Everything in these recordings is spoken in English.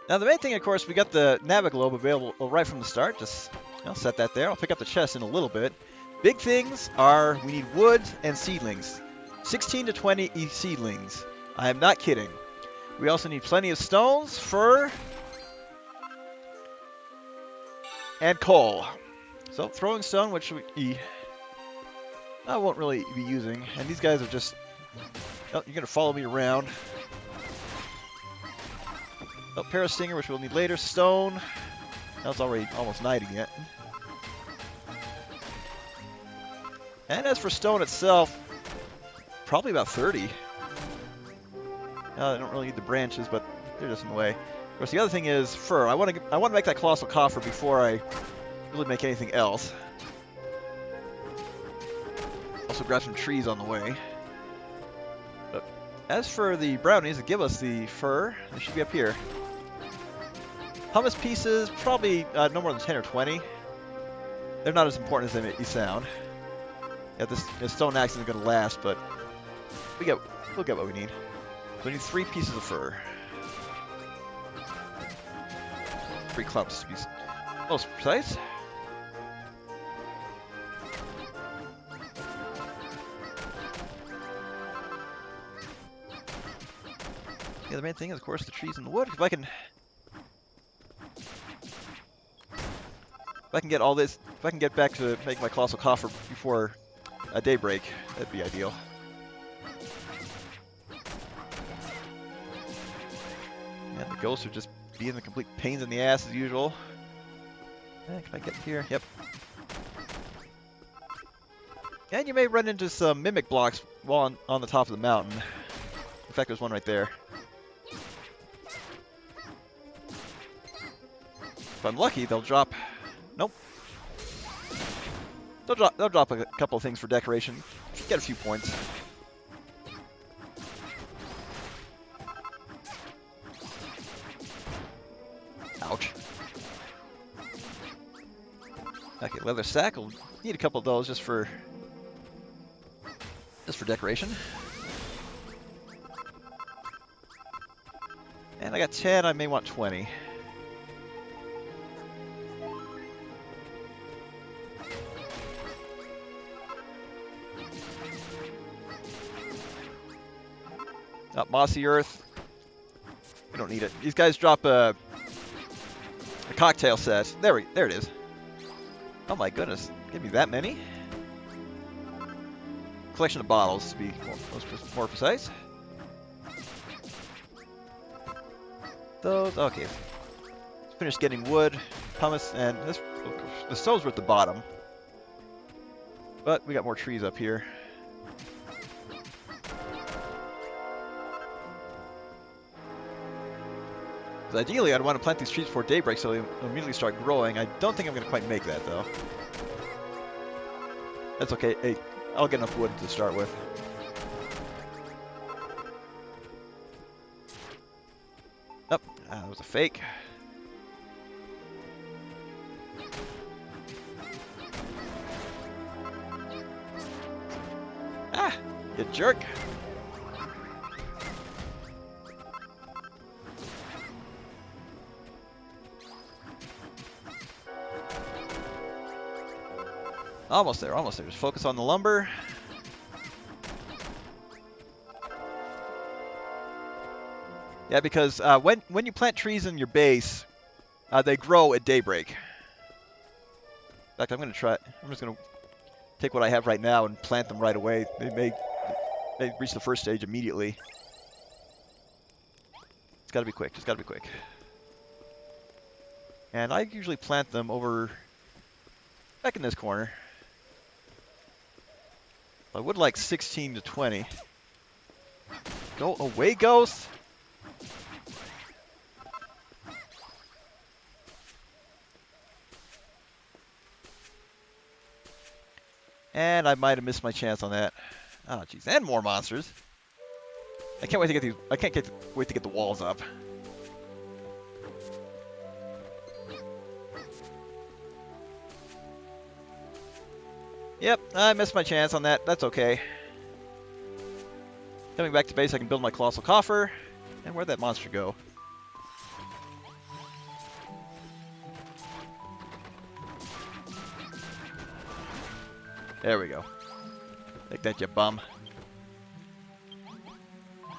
Now the main thing, of course, we got the Naviglobe available right from the start. Just set that there. I'll pick up the chest in a little bit. Big things are we need wood and seedlings. 16 to 20 seedlings. I am not kidding. We also need plenty of stones, fur, and coal. So throwing stone, which I won't really be using. And these guys are just... Oh, you're going to follow me around. Oh, Parastinger, which we'll need later. Stone. That was already almost night again. And as for stone itself, probably about 30. I don't really need the branches, but they're just in the way. Of course, the other thing is fur. I want to make that colossal coffer before I really make anything else. Also grab some trees on the way. But as for the brownies that give us the fur, they should be up here. Hummus pieces, probably no more than 10 or 20. They're not as important as they sound. Yeah, this stone axe isn't going to last, but we'll get what we need. So we need 3 pieces of fur. 3 clumps to be most precise. Yeah, the main thing is, of course, the trees and the wood. If I can get all this, if I can get back to make my colossal coffer before daybreak, that'd be ideal. And the ghosts are just being the complete pains in the ass as usual. Can I get here? Yep. And you may run into some mimic blocks while on the top of the mountain. In fact, there's one right there. If I'm lucky, they'll drop... Nope. They'll drop a couple of things for decoration. Get a few points. Ouch. Okay, leather sack. We'll need a couple of those just for decoration. And I got 10. I may want 20. Mossy earth. We don't need it. These guys drop a cocktail set. There it is. Oh my goodness. Give me that many? Collection of bottles, to be more precise. Those, okay. Let's finish getting wood, pumice, and the stoves were at the bottom. But we got more trees up here. Ideally, I'd want to plant these trees before daybreak so they immediately start growing. I don't think I'm going to quite make that, though. That's okay. Hey, I'll get enough wood to start with. Oh, that was a fake. Ah, you jerk. Almost there, almost there. Just focus on the lumber. Yeah, because when you plant trees in your base, they grow at daybreak. In fact, I'm just going to take what I have right now and plant them right away. They reach the first stage immediately. It's got to be quick. Just got to be quick. And I usually plant them over back in this corner. I would like 16 to 20. Go away, ghost! And I might have missed my chance on that. Oh, jeez. And more monsters. I can't wait to get these. I can't wait to get the walls up. Yep, I missed my chance on that. That's okay. Coming back to base, I can build my colossal coffer. And where'd that monster go? There we go. Take that, you bum.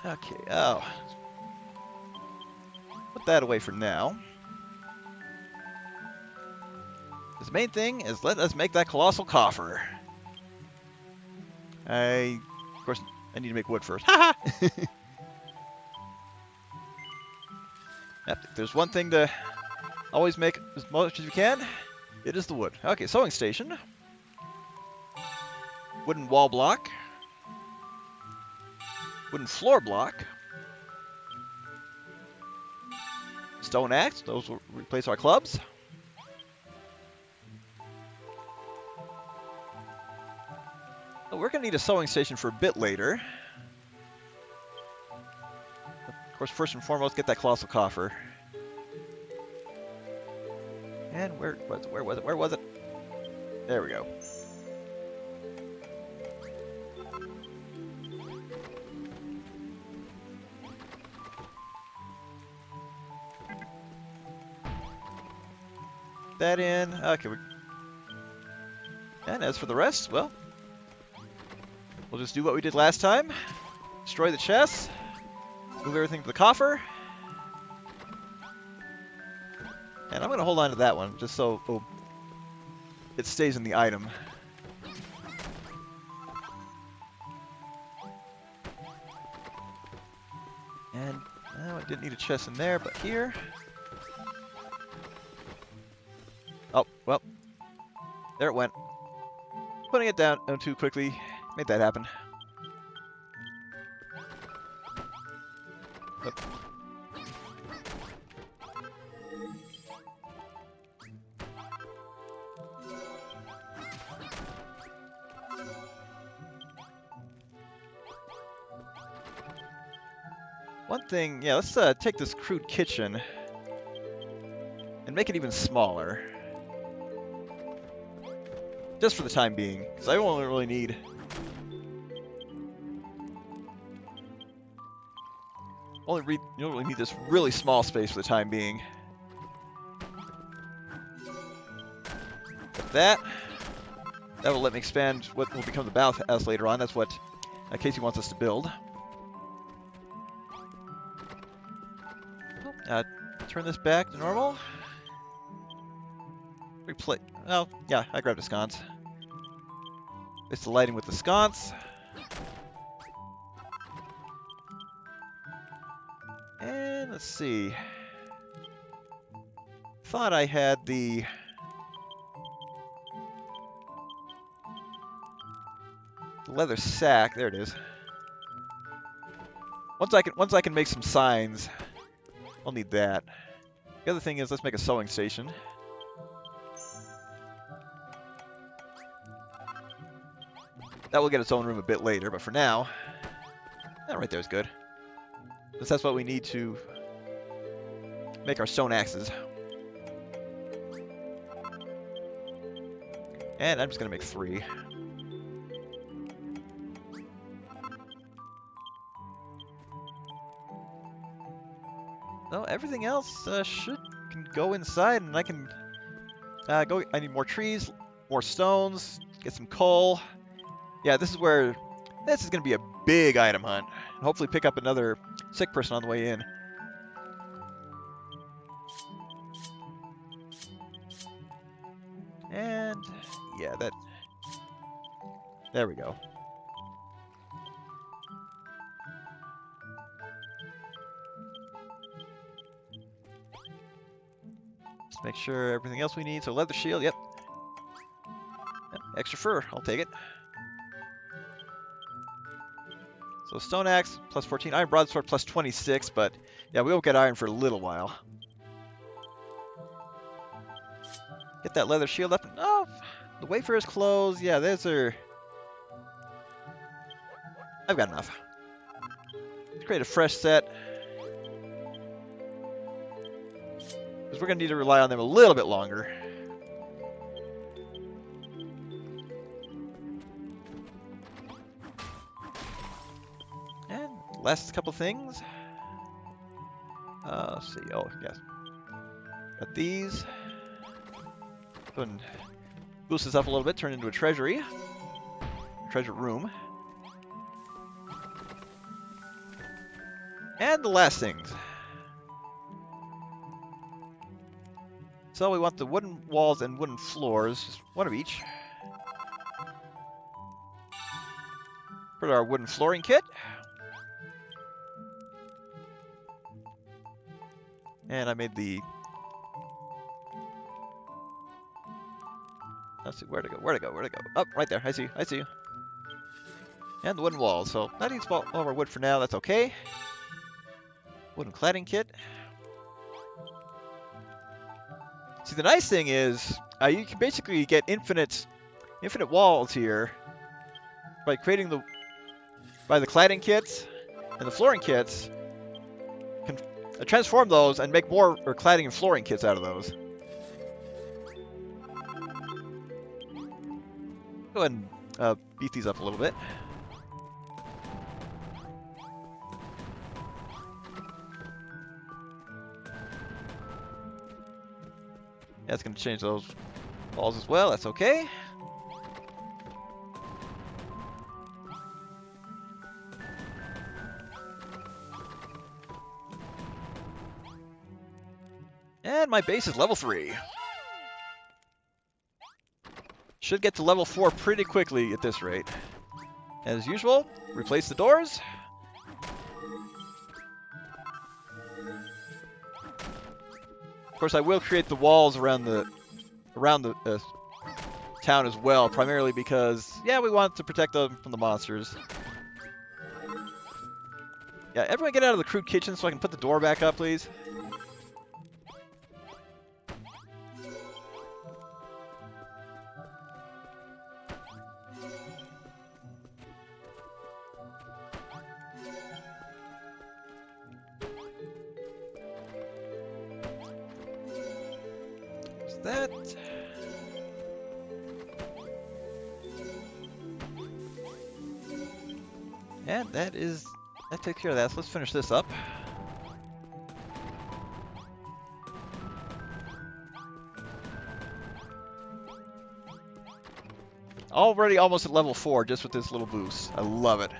Okay, oh. Put that away for now. The main thing is let us make that colossal coffer. Of course, I need to make wood first. Haha! Yep, if there's one thing to always make as much as you can, it is the wood. Okay, sewing station. Wooden wall block. Wooden floor block. Stone axe, those will replace our clubs. So we're going to need a sewing station for a bit later. Of course, first and foremost, get that colossal coffer. And where was it? There we go. That in. Okay. And as for the rest, well, we'll just do what we did last time. Destroy the chest. Move everything to the coffer. And I'm going to hold on to that one, just so it stays in the item. And, I didn't need a chest in there, but here. Oh, well. There it went. Putting it down too quickly made that happen. Oop. One thing, yeah, let's take this crude kitchen and make it even smaller. Just for the time being, because I only really need... you don't really need this really small space for the time being. But that will let me expand what will become the bathhouse later on. That's what Casey wants us to build. Turn this back to normal. Oh, yeah, I grabbed a sconce. It's the lighting with the sconce. And let's see. Thought I had the leather sack. There it is. Once I can make some signs, I'll need that. The other thing is, let's make a sewing station. That will get its own room a bit later, but for now, that right there is good. Because that's what we need to make our stone axes. And I'm just going to make 3. No, everything else can go inside, and I can go. I need more trees, more stones, get some coal. Yeah, this is going to be a big item hunt. And hopefully pick up another sick person on the way in. And yeah, there we go. Let's make sure everything else we need. So leather shield, yep. Extra fur, I'll take it. So stone axe, plus 14. Iron broadsword, plus 26. But yeah, we won't get iron for a little while. Get that leather shield up. Oh, the wafer is closed. Yeah, those are... I've got enough. Let's create a fresh set. Because we're going to need to rely on them a little bit longer. And last couple things. Let's see. Oh, yes. Got these. Go and boost this up a little bit, turn it into a treasury. treasure room. And the last things. So we want the wooden walls and wooden floors, just one of each. For our wooden flooring kit. And I made the... Let's see, where to go? Oh, right there, I see you. And the wooden walls, so that needs all of our wood for now, that's okay. Wooden cladding kit. See, the nice thing is, you can basically get infinite walls here by creating the cladding kits and the flooring kits. Can transform those and make more cladding and flooring kits out of those. Go ahead and beat these up a little bit. That's going to change those walls as well. That's okay. And my base is level 3. Should get to level 4 pretty quickly at this rate. As usual, replace the doors. Of course, I will create the walls around the town as well, primarily because, yeah, we want to protect them from the monsters. Yeah, everyone get out of the crude kitchen so I can put the door back up, please. That. And that takes care of that. So let's finish this up. Already almost at level 4 just with this little boost. I love it.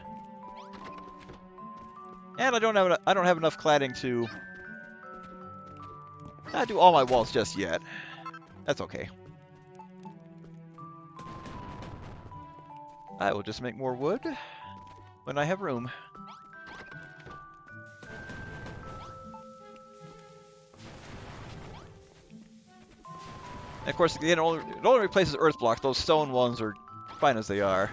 And I don't have enough cladding to not do all my walls just yet. That's okay. I will just make more wood when I have room. And of course, again, it only replaces earth blocks. Those stone ones are fine as they are.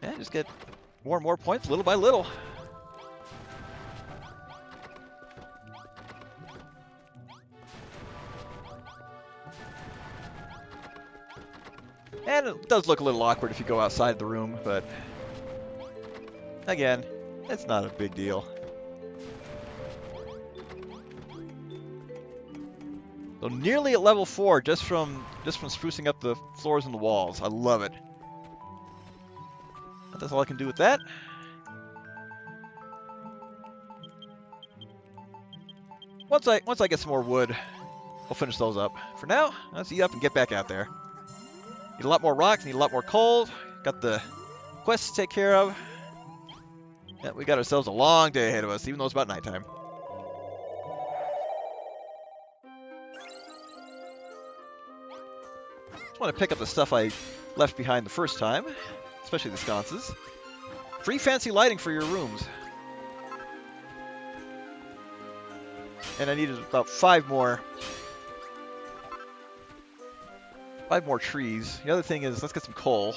And just get more and more points little by little. And it does look a little awkward if you go outside the room, but again, it's not a big deal. So nearly at level 4 just from sprucing up the floors and the walls. I love it. But that's all I can do with that. Once I get some more wood, I'll finish those up. For now, let's eat up and get back out there. Need a lot more rocks, need a lot more coal. Got the quests to take care of. Yeah, we got ourselves a long day ahead of us, even though it's about nighttime. Just want to pick up the stuff I left behind the first time, especially the sconces. Free fancy lighting for your rooms. And I needed about 5 more trees. The other thing is, let's get some coal.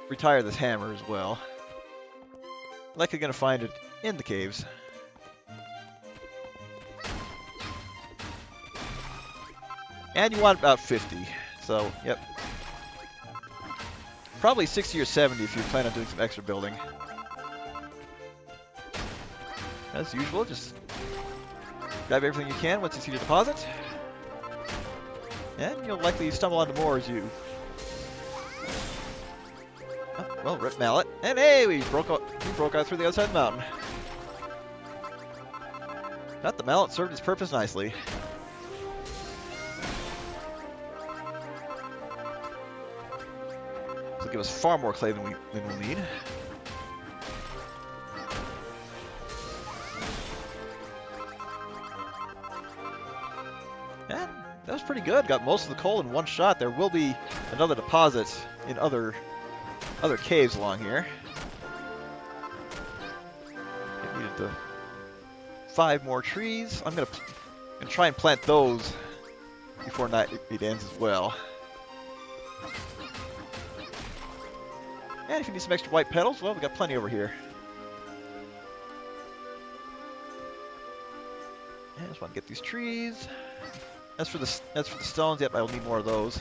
Retire this hammer as well. Likely gonna find it in the caves. And you want about 50. So, yep. Probably 60 or 70 if you plan on doing some extra building. As usual, just grab everything you can once you see your deposit. And you'll likely stumble onto more as you... Oh, well, rip mallet. And hey, we broke out through the other side of the mountain. But the mallet served its purpose nicely. This will give us far more clay than we'll need. And that was pretty good. Got most of the coal in one shot. There will be another deposit in other caves along here. I needed 5 more trees. I'm gonna try and plant those before night it ends as well. And if you need some extra white petals, well, we got plenty over here. And I just want to get these trees. As for the stones, yep, I'll need more of those.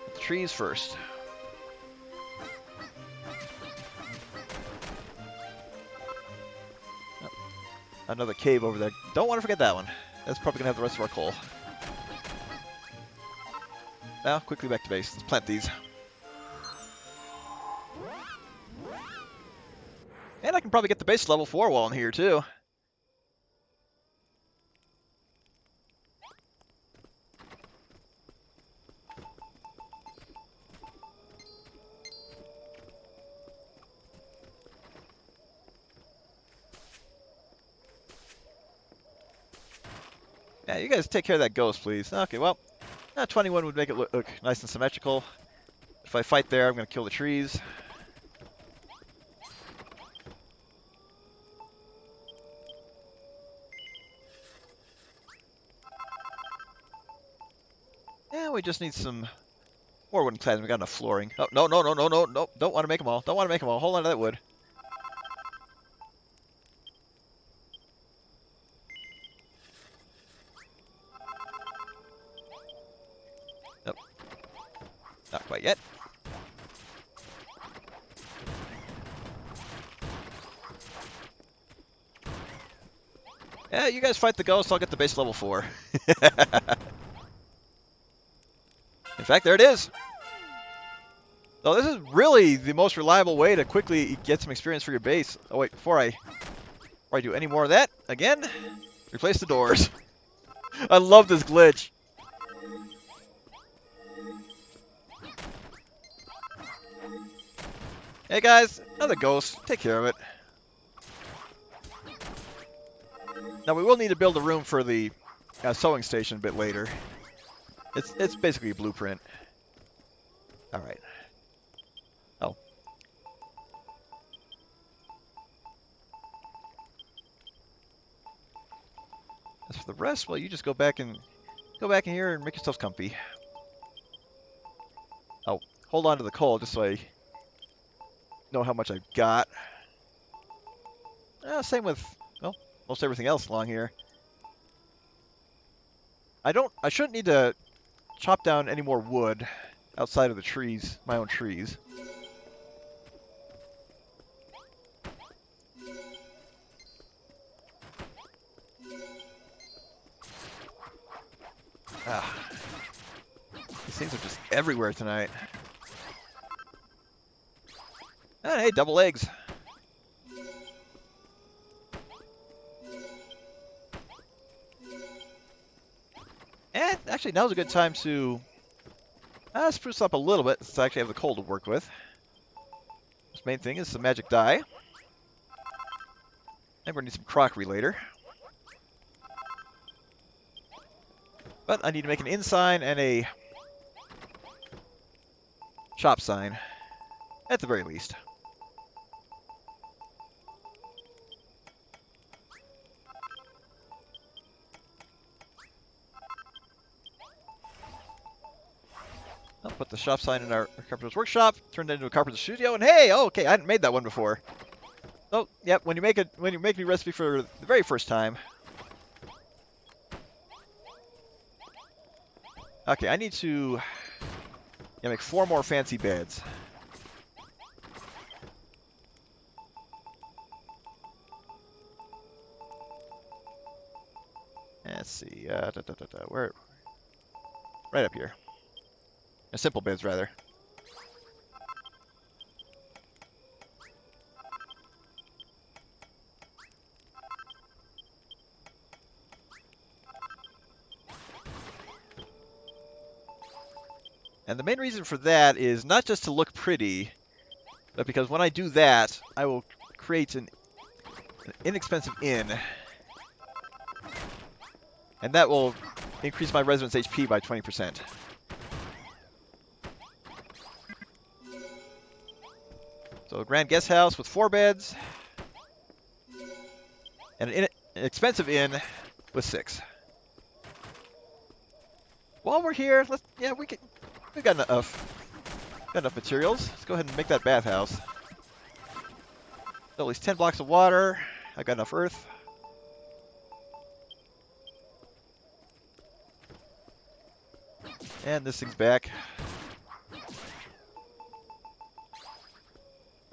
Get the trees first. Oh, another cave over there. Don't want to forget that one. That's probably gonna have the rest of our coal. Now, quickly back to base. Let's plant these. And I can probably get the base level 4 wall in here, too. Yeah, you guys take care of that ghost, please. Okay, well, 21 would make it look nice and symmetrical. If I fight there, I'm going to kill the trees. And we just need some more wooden cladding. We got enough flooring. Oh, no. Don't want to make them all. Don't want to make them all. Hold on to that wood. Nope. Not quite yet. Yeah, you guys fight the ghost. I'll get the base level 4. In fact, there it is. So this is really the most reliable way to quickly get some experience for your base. Oh wait, before I do any more of that, again, replace the doors. I love this glitch. Hey guys, another ghost. Take care of it. Now we will need to build a room for the sewing station a bit later. It's basically a blueprint. All right. Oh. As for the rest, well, you just go back in here and make yourselves comfy. Oh, hold on to the coal just so I know how much I've got. Same with, well, most everything else along here. I shouldn't need to chop down any more wood outside of the trees, my own trees. These things are just everywhere tonight. And hey, double eggs. And actually, now's a good time to spruce up a little bit since I actually have the coal to work with. This main thing is some magic dye. And we're going to need some crockery later. But I need to make an inn sign and a shop sign, at the very least. I'll put the shop sign in our carpenter's workshop, turn that into a carpenter's studio, and hey, oh, okay, I hadn't made that one before. Oh, yep, when you make a recipe for the very first time. Okay, I need to make 4 more fancy beds. Let's see, where? Right up here. Simple beds, rather. And the main reason for that is not just to look pretty, but because when I do that, I will create an inexpensive inn. And that will increase my residents' HP by 20%. So a grand guest house with 4 beds. And an expensive inn with 6. While we're here, we've got enough materials. Let's go ahead and make that bathhouse. So at least 10 blocks of water. I got enough earth. And this thing's back.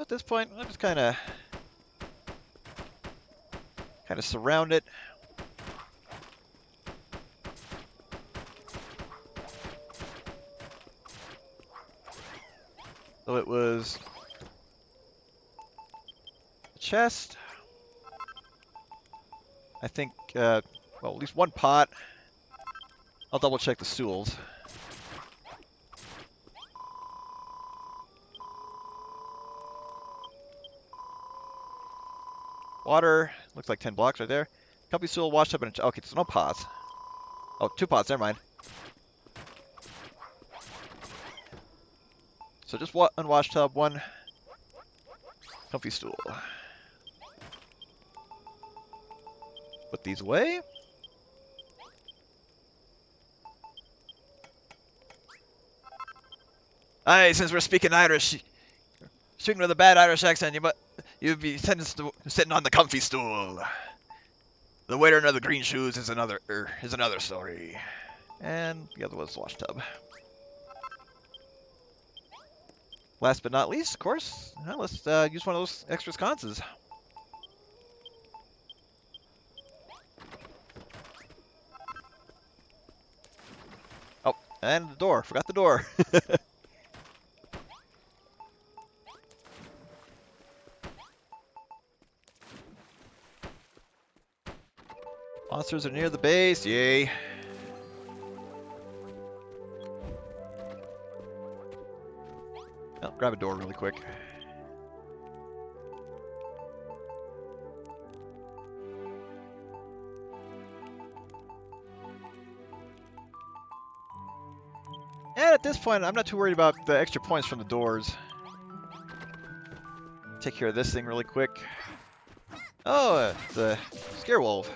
At this point, I'm just kind of surround it. So it was a chest. I think, well, at least 1 pot. I'll double check the stools. Water, looks like 10 blocks right there. Company stool, washed up in a... Okay, there's no pots. Oh, 2 pots, never mind. So just 1 unwashed tub, 1 comfy stool. Put these away. Aye, since we're speaking Irish, speaking with a bad Irish accent, you'd be sitting on the comfy stool. The waiter in the green shoes is another story. And the other one's wash tub. Last but not least, of course, let's use one of those extra sconces. Oh, and the door. Forgot the door. Monsters are near the base, yay. Oh, grab a door really quick. And at this point, I'm not too worried about the extra points from the doors. Take care of this thing really quick. Oh, it's a scare wolf.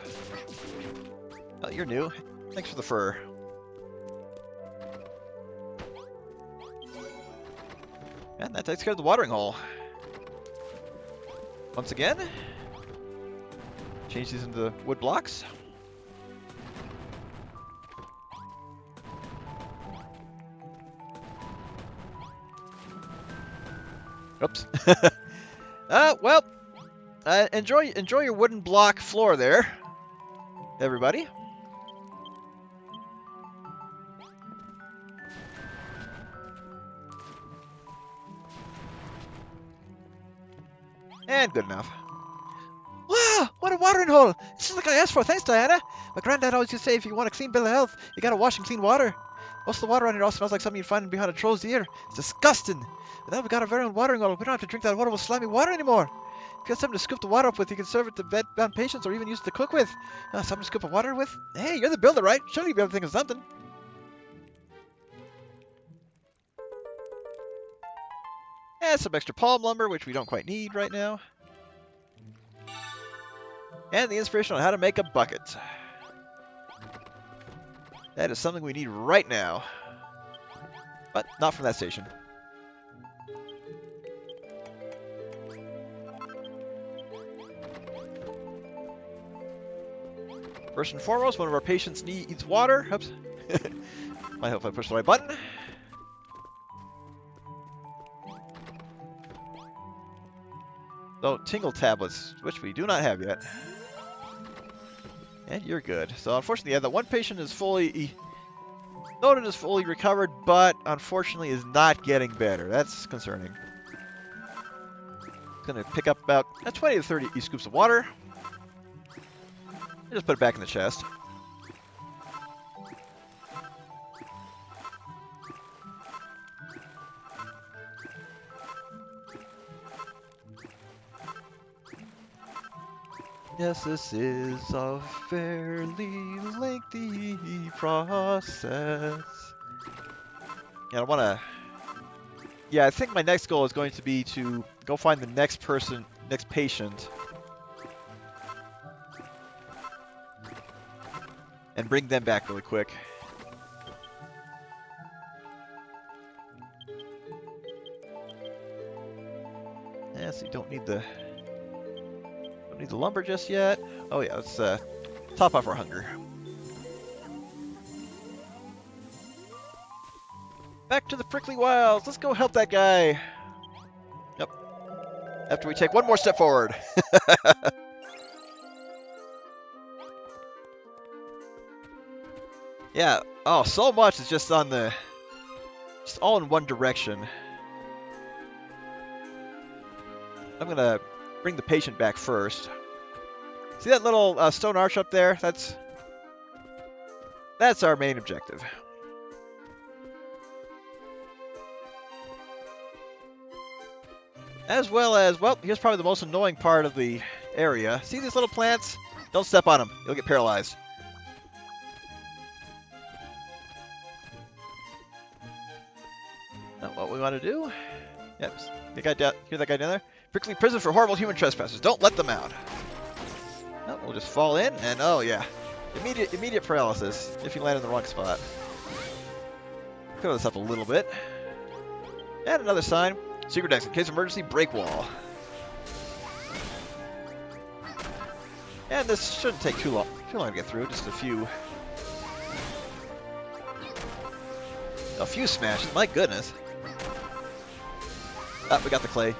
Oh, you're new. Thanks for the fur. And that takes care of the watering hole. Once again, change these into wood blocks. Oops. Well, enjoy your wooden block floor there, everybody. And good enough. Wow, what a watering hole! This is like I asked for. Thanks, Diana. My granddad always used to say if you want a clean bill of health, you gotta wash and clean water. Most of the water around here also smells like something you'd find behind a troll's ear. It's disgusting. But now we got our very own watering hole. We don't have to drink that water with slimy water anymore. If you got something to scoop the water up with, you can serve it to bed-bound patients or even use it to cook with. Something to scoop the water with? Hey, you're the builder, right? Surely you'll be able to think of something. And some extra palm lumber, which we don't quite need right now. And the inspiration on how to make a bucket. That is something we need right now. But not from that station. First and foremost, one of our patients needs water. Oops. Might help if I push the right button. So, tingle tablets, which we do not have yet. And you're good. So, unfortunately, yeah, the one patient is fully noted as fully recovered, but unfortunately is not getting better. That's concerning. Gonna pick up about 20 to 30 scoops of water. And just put it back in the chest. Yes, this is a fairly lengthy process. Yeah, I want to... Yeah, I think my next goal is going to be to go find the next person, next patient, and bring them back really quick. Yeah, so you don't need the lumber just yet. Oh yeah, let's top off our hunger. Back to the prickly wilds. Let's go help that guy. Yep. After we take one more step forward. Yeah. Oh, so much is just on the, just all in one direction. I'm gonna bring the patient back first. See that little stone arch up there? That's our main objective. As well as, well, here's probably the most annoying part of the area. See these little plants? Don't step on them. You'll get paralyzed. Now, what we want to do? Yep. Hear that guy down there? Prickly prison for horrible human trespassers. Don't let them out. Oh, we'll just fall in, and oh yeah, immediate paralysis if you land in the wrong spot. Cover this up a little bit. And another sign. Secret exit. In case of emergency, break wall. And this shouldn't take too long to get through. Just a few smashes. My goodness. Ah, we got the clay.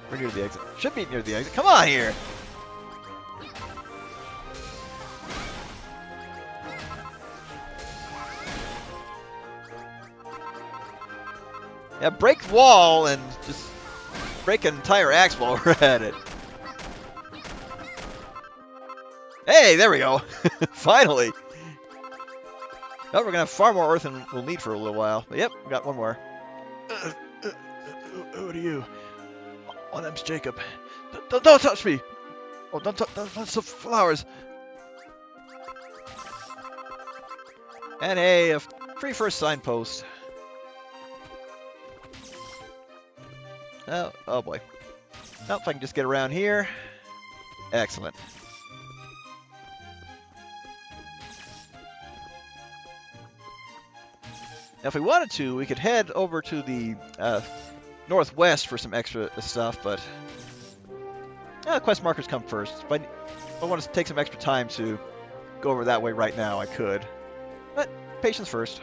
We're near the exit. Should be near the exit. Come on here. Yeah, break the wall and just break an entire axe while we're at it. Hey, there we go. Finally. Oh, we're going to have far more earth than we'll need for a little while. But yep, we got one more. Who are you? My name's Jacob. Don't touch me. Oh, don't touch the flowers. And hey, a free first signpost. Oh boy. Oh, if I can just get around here. Excellent. Now, if we wanted to, we could head over to the northwest for some extra stuff, but quest markers come first. If I want to take some extra time to go over that way right now, I could. But patience first.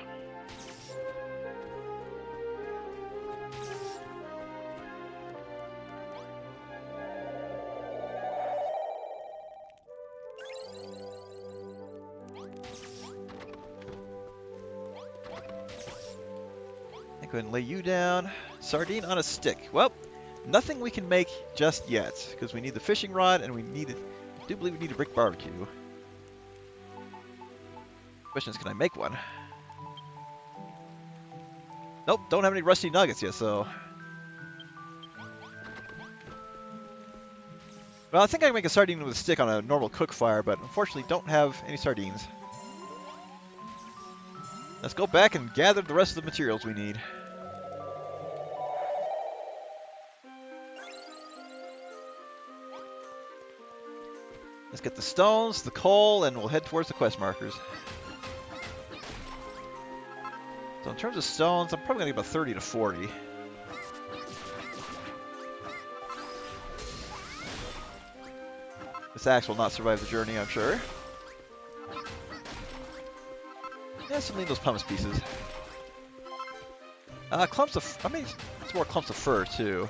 Go ahead and lay you down. Sardine on a stick. Well, nothing we can make just yet, because we need the fishing rod, and I do believe we need a brick barbecue. Question is, can I make one? Nope, don't have any rusty nuggets yet, so... Well, I think I can make a sardine with a stick on a normal cook fire, but unfortunately don't have any sardines. Let's go back and gather the rest of the materials we need. Let's get the stones, the coal, and we'll head towards the quest markers. So in terms of stones, I'm probably going to get about 30 to 40. This axe will not survive the journey, I'm sure. Yeah, some of those pumice pieces. Clumps of... I mean, it's more clumps of fur, too.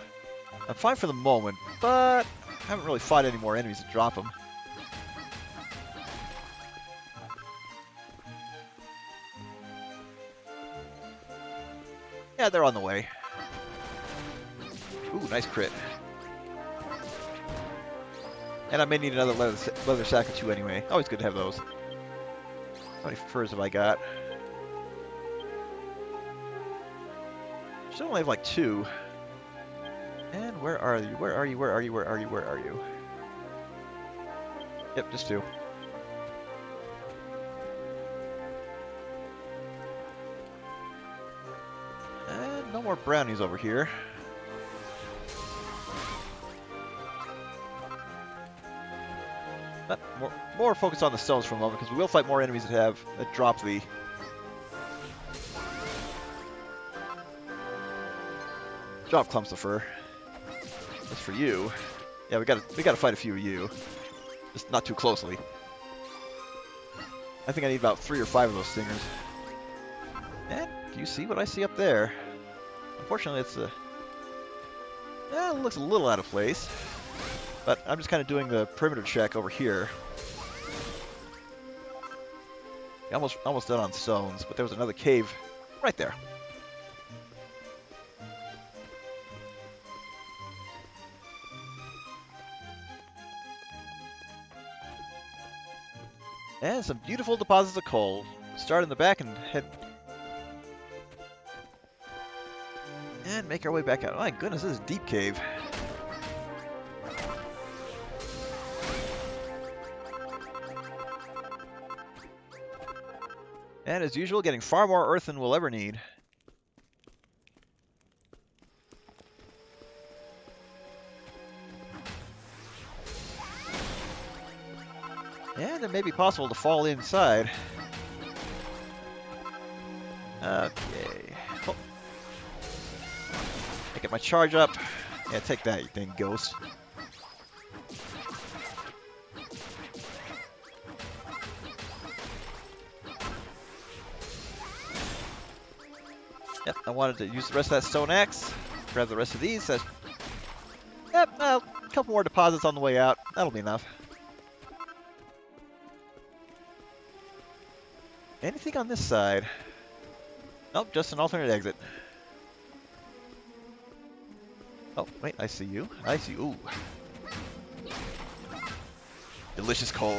I'm fine for the moment, but I haven't really fought any more enemies to drop them. Yeah, they're on the way. Ooh, nice crit. And I may need another leather sack or two anyway. Always good to have those. How many furs have I got? Should only have like 2. And where are you? Where are you? Where are you? Where are you? Where are you? Yep, just 2. And no more brownies over here. But more focus on the stones for a moment, because we will fight more enemies that drop the... Drop clumps of fur. That's for you. Yeah, we gotta fight a few of you. Just not too closely. I think I need about 3 or 5 of those stingers. And do you see what I see up there? Unfortunately, it's it looks a little out of place. But I'm just kind of doing the perimeter check over here. Almost done on stones, but there was another cave right there. And some beautiful deposits of coal. Start in the back and head... And make our way back out. Oh my goodness, this is a deep cave. And as usual, getting far more earth than we'll ever need. And it may be possible to fall inside. Okay. Oh. I get my charge up. Yeah, take that, you dang ghost. Yep, I wanted to use the rest of that stone axe. Grab the rest of these. Yep, a couple more deposits on the way out. That'll be enough. Anything on this side? Nope, just an alternate exit. Oh, wait, I see you. I see you. Ooh. Delicious coal.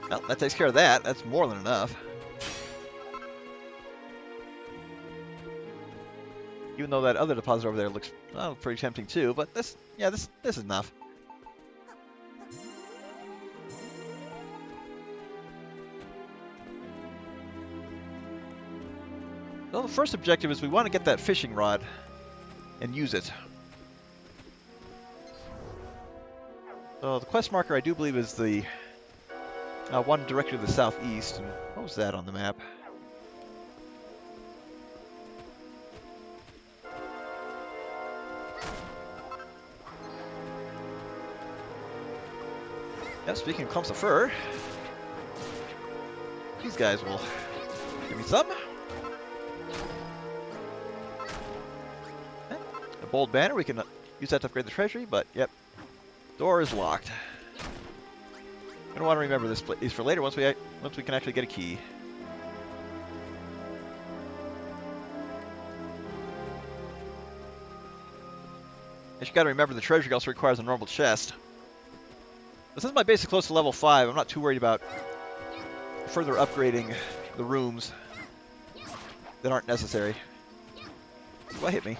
Well, that takes care of that. That's more than enough. Even though that other deposit over there looks pretty tempting too, but this is enough. Well, the first objective is we want to get that fishing rod and use it. So the quest marker I do believe is the one directly to the southeast. And what was that on the map? Yeah, speaking of clumps of fur, these guys will give me some. A bold banner, we can use that to upgrade the treasury, but yep, door is locked. I'm gonna want to remember this place for later once we can actually get a key. And you gotta remember the treasury also requires a normal chest. But since my base is close to level 5, I'm not too worried about further upgrading the rooms that aren't necessary. What hit me?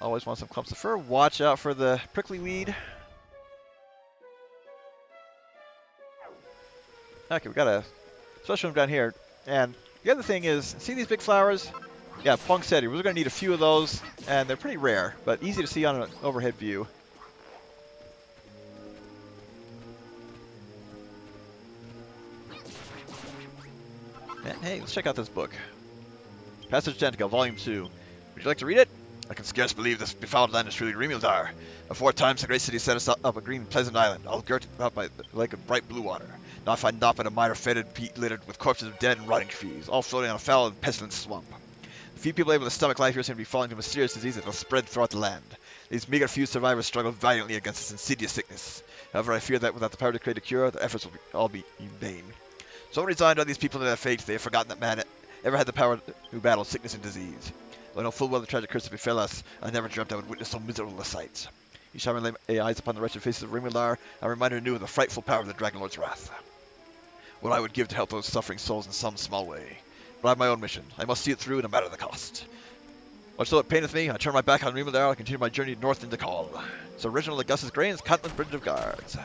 Always want some clumps of fur. Watch out for the prickly weed. Okay, we got a special room down here. And the other thing is, see these big flowers? Yeah, poinsettia. We're going to need a few of those, and they're pretty rare, but easy to see on an overhead view. And hey, let's check out this book. Passage Tentacle, Volume 2. Would you like to read it? I can scarce believe this befouled land is truly Remildar. Aforetimes the great city set us up a green pleasant island, all girt about by the lake of bright blue water. Now I find naught but a mire fetid peat littered with corpses of dead and rotting trees, all floating on a foul and pestilent swamp. The few people able to stomach life here seem to be falling to mysterious disease that will spread throughout the land. These meager few survivors struggle valiantly against this insidious sickness. However, I fear that without the power to create a cure, their efforts will all be in vain. So resigned are these people to their fate, they have forgotten that man ever had the power to battle sickness and disease. Though I know full well the tragic curse that befell us, I never dreamt I would witness so miserable a sight. Each time I lay my eyes upon the wretched faces of Rimildar, I remind her anew of the frightful power of the Dragon Lord's wrath. what I would give to help those suffering souls in some small way. But I have my own mission. I must see it through no matter the cost. Much though it paineth me, I turn my back on Remodale and continue my journey north into Call. It's original Augustus Grain's Continent Bridge of Guards.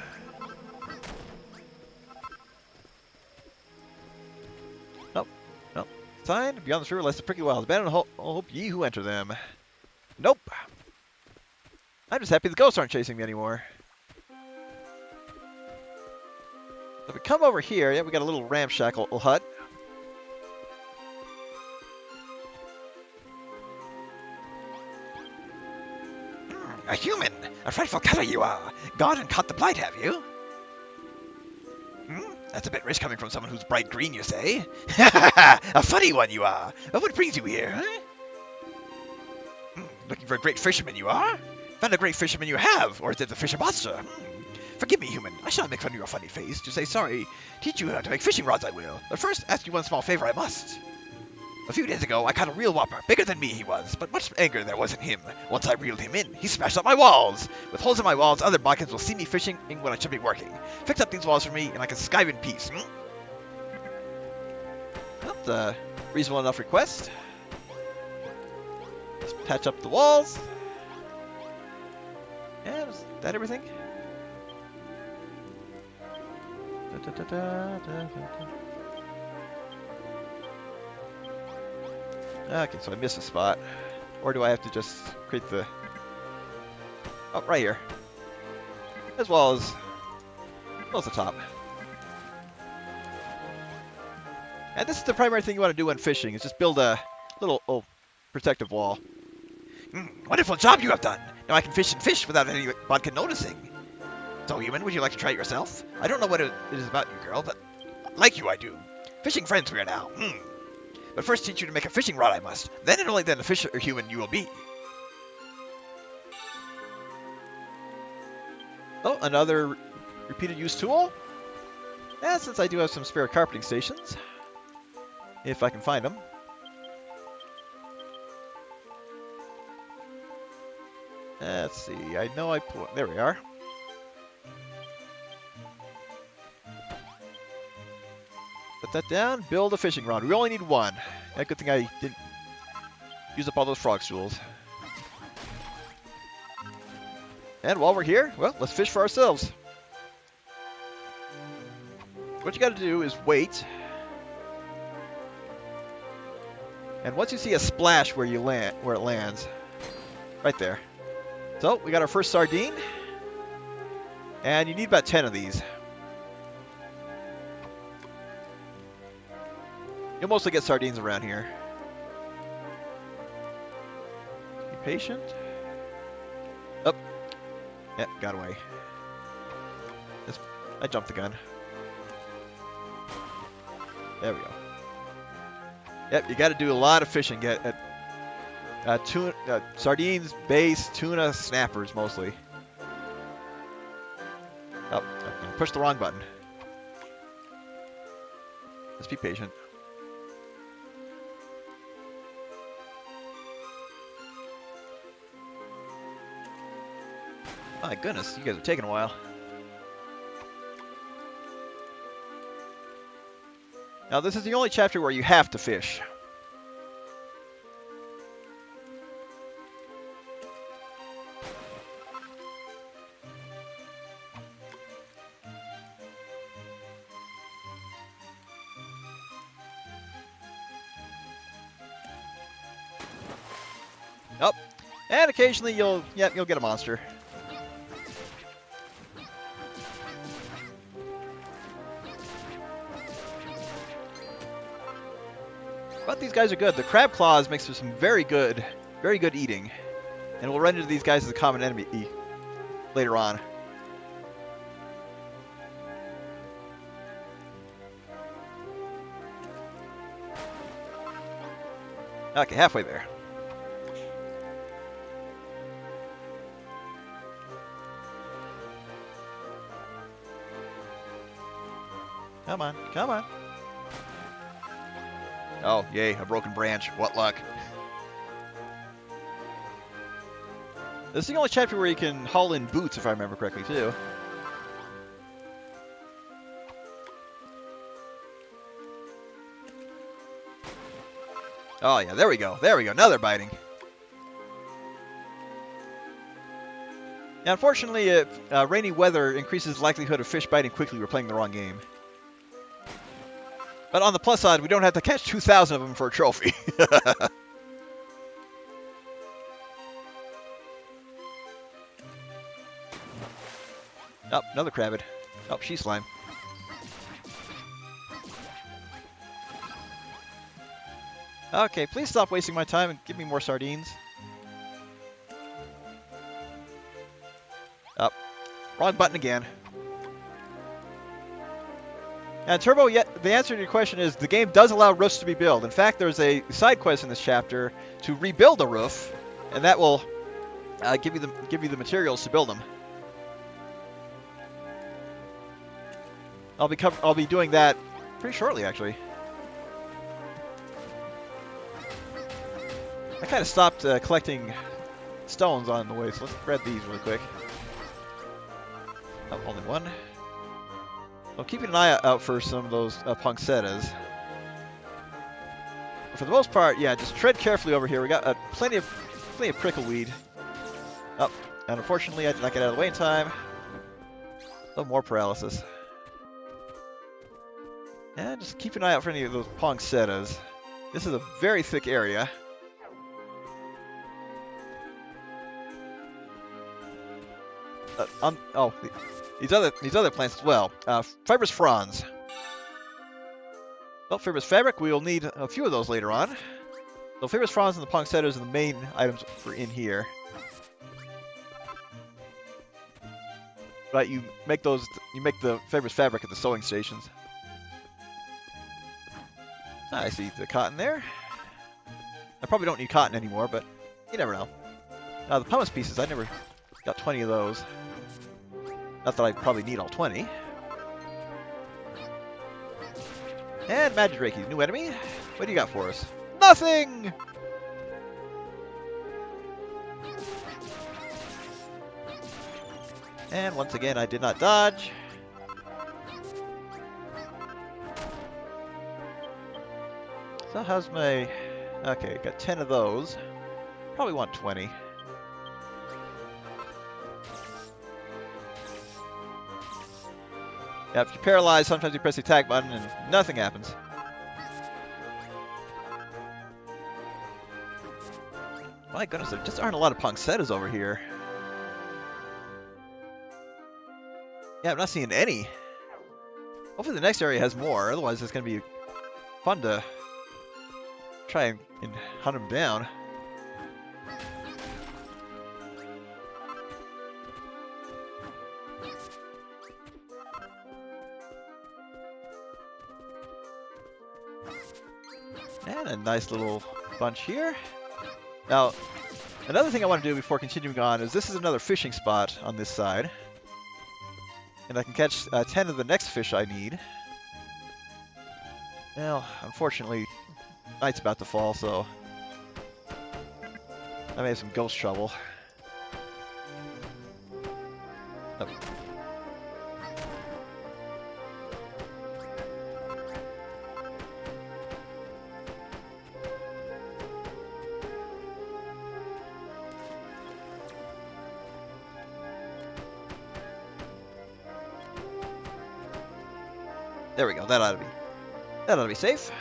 Nope. Nope. Sign, beyond this river lies the prickly wilds. Abandon hope ye who enter them. Nope. I'm just happy the ghosts aren't chasing me anymore. If we come over here, yeah, we got a little ramshackle hut. A human! A frightful color you are! Gone and caught the blight, have you? That's a bit rich coming from someone who's bright green, you say? A funny one you are! What brings you here, huh? Looking for a great fisherman you are? Found a great fisherman you have, or is it the fisher monster? Forgive me, human. I shall not make fun of your funny face. To say sorry, teach you how to make fishing rods I will. But first, ask you one small favor I must. A few days ago, I caught a real whopper, bigger than me he was, but much anger there was in him. Once I reeled him in, he smashed up my walls. With holes in my walls, other Balkans will see me fishing when I should be working. Fix up these walls for me, and I can skive in peace. That's a reasonable enough request. Let's patch up the walls. Yeah, is that everything? Okay, so I missed a spot. Or do I have to just create the... Oh, right here. As well as the top. And this is the primary thing you want to do when fishing, is just build a little protective wall. Wonderful job you have done! Now I can fish and fish without anyone noticing. So, human, would you like to try it yourself? I don't know what it is about you, girl, but like you I do. Fishing friends we are now. But first teach you to make a fishing rod I must. Then and only then a fisher or human you will be. Oh, another repeated use tool. And since I do have some spare carpeting stations, if I can find them. Let's see, I know I put, there we are. Put that down, build a fishing rod. We only need one. Yeah, good thing I didn't use up all those frog stools. And while we're here, well, let's fish for ourselves. What you gotta do is wait. And once you see a splash where you land, where it lands, right there. So, we got our first sardine. And you need about 10 of these. You'll mostly get sardines around here. Be patient. Oh. Yeah, got away. I jumped the gun. There we go. Yep, you got to do a lot of fishing. Get tuna, sardines, bass, tuna, snappers mostly. Oh, okay. Push the wrong button. Just be patient. My goodness, you guys are taking a while. Now, this is the only chapter where you have to fish. Oh, and occasionally you'll get a monster. But these guys are good. The crab claws makes for some very good eating. And we'll run into these guys as a common enemy later on. Okay, halfway there. Come on, come on. Oh, yay, a broken branch. What luck. This is the only chapter where you can haul in boots, if I remember correctly, too. Oh yeah, there we go. There we go. Now they're biting. Now, unfortunately, rainy weather increases the likelihood of fish biting quickly. We're playing the wrong game. But on the plus side, we don't have to catch 2,000 of them for a trophy. Oh, another crabbit. Oh, she's slime. Okay, please stop wasting my time and give me more sardines. Oh, wrong button again. And Turbo, yet the answer to your question is the game does allow roofs to be built. In fact, there's a side quest in this chapter to rebuild a roof, and that will give you the materials to build them. I'll be doing that pretty shortly, actually. I kind of stopped collecting stones on the way, so let's grab these really quick. Oh, only one. Well, keeping an eye out for some of those poinsettias. For the most part, yeah, just tread carefully over here. We got plenty of prickleweed. Oh, and unfortunately, I did not get out of the way in time. A little more paralysis. And just keep an eye out for any of those poinsettias. This is a very thick area. These other plants as well. Fibrous fronds. Well, fibrous fabric, we will need a few of those later on. So fibrous fronds and the poinsettias are the main items for in here. Right, you make the fibrous fabric at the sewing stations. I see the cotton there. I probably don't need cotton anymore, but you never know. The pumice pieces, I never got 20 of those. Not that I probably need all 20. And Magidrake, new enemy. What do you got for us? Nothing! And once again, I did not dodge. So how's my... Okay, got 10 of those. Probably want 20. Yeah, if you're paralyzed, sometimes you press the attack button and nothing happens. My goodness, there just aren't a lot of poinsettias over here. Yeah, I'm not seeing any. Hopefully the next area has more, otherwise it's going to be fun to try and hunt them down. And a nice little bunch here. Now, another thing I want to do before continuing on is this is another fishing spot on this side. And I can catch 10 of the next fish I need. Well, unfortunately, night's about to fall, so I may have some ghost trouble. Oh. There we go. That ought to be safe.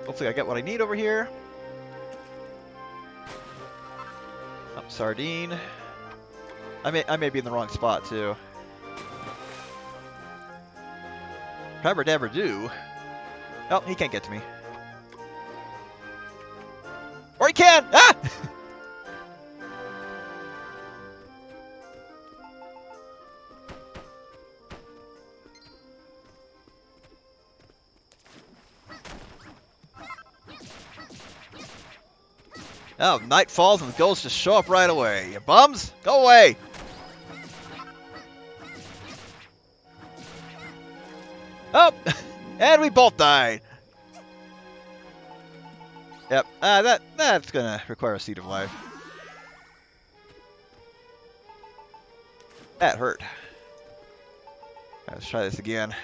Hopefully I get what I need over here. Oh, sardine. I may be in the wrong spot too. Crabber dabber do. Oh, he can't get to me. Or he can! Ah! Oh, night falls and the ghosts just show up right away. You bums, go away! Oh, and we both died. Yep, that's gonna require a seed of life. That hurt. Let's try this again.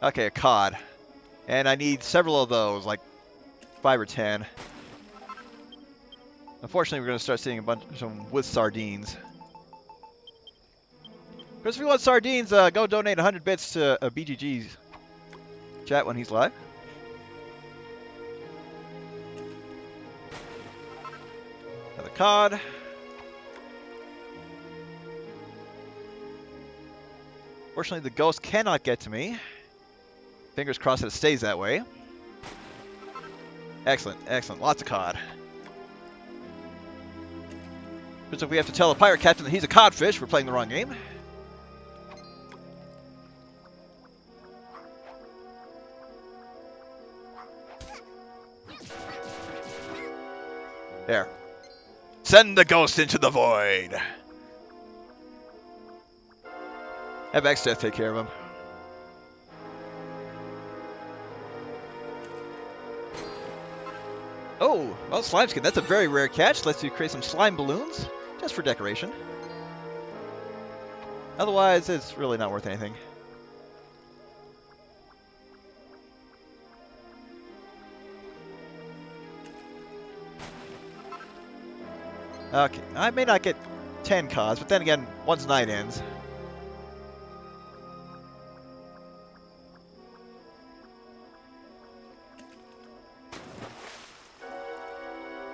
Okay, a cod. And I need several of those, like 5 or 10. Unfortunately, we're going to start seeing a bunch of them with sardines. Because if you want sardines, go donate 100 bits to BGG's chat when he's live. Another cod. Fortunately, the ghost cannot get to me. Fingers crossed that it stays that way. Excellent, excellent. Lots of cod. Because if we have to tell the pirate captain that he's a codfish, we're playing the wrong game. There. Send the ghost into the void. Have X-Death take care of him. Oh, well, slime skin. That's a very rare catch. Lets you create some slime balloons, just for decoration. Otherwise, it's really not worth anything. Okay, I may not get 10 cods, but then again, once night ends.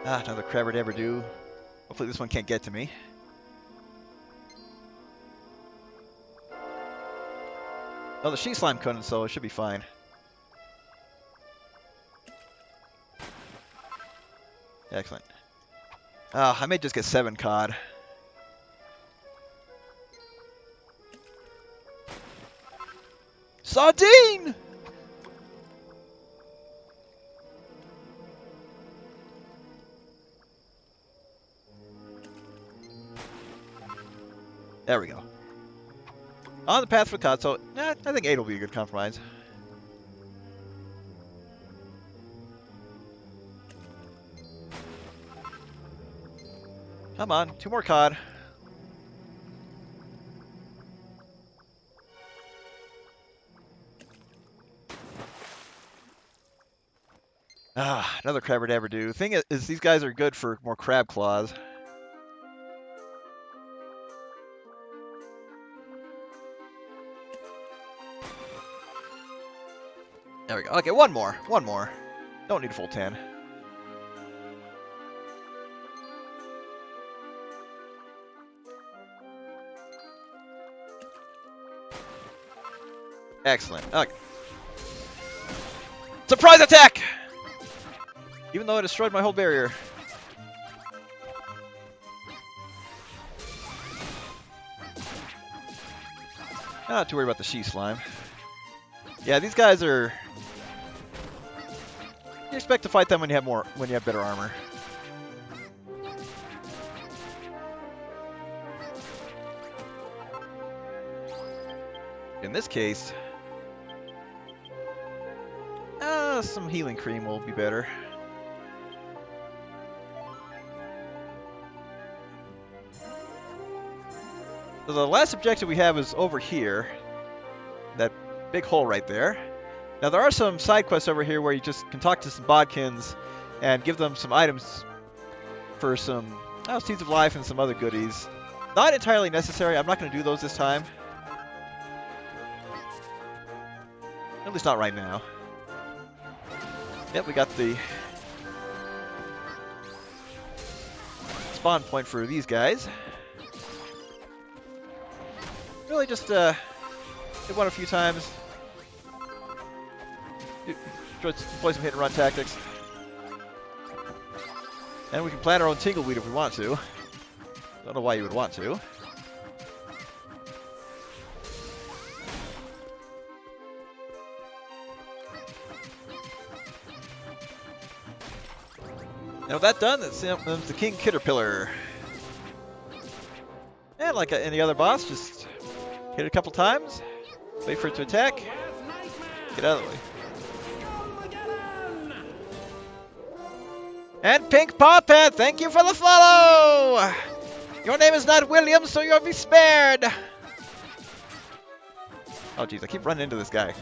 Ah, another crabber to ever do. Hopefully this one can't get to me. Oh, the she slime couldn't, so it should be fine. Excellent. Ah, I may just get 7 cod. Sardine! There we go. On the path for cod, so I think 8 will be a good compromise. Come on, 2 more cod. Ah, another crabber to ever do. Thing is, these guys are good for more crab claws. There we go. Okay, one more. One more. Don't need a full 10. Excellent. Okay. Surprise attack! Even though I destroyed my whole barrier. Not too worried about the she slime. Yeah, these guys are... You expect to fight them when you have better armor. In this case, some healing cream will be better. So the last objective we have is over here. That big hole right there. Now there are some side quests over here where you just can talk to some bodkins and give them some items for some seeds of life and some other goodies. Not entirely necessary. I'm not going to do those this time. At least not right now. Yep, we got the spawn point for these guys. Really just hit one a few times. Play some hit and run tactics. And we can plant our own tingleweed if we want to. Don't know why you would want to. And with that done, that's the King Caterpillar. And like any other boss, just hit it a couple times, wait for it to attack, get out of the way. And Pink Pawpad, thank you for the follow! Your name is not William, so you'll be spared! Oh jeez, I keep running into this guy.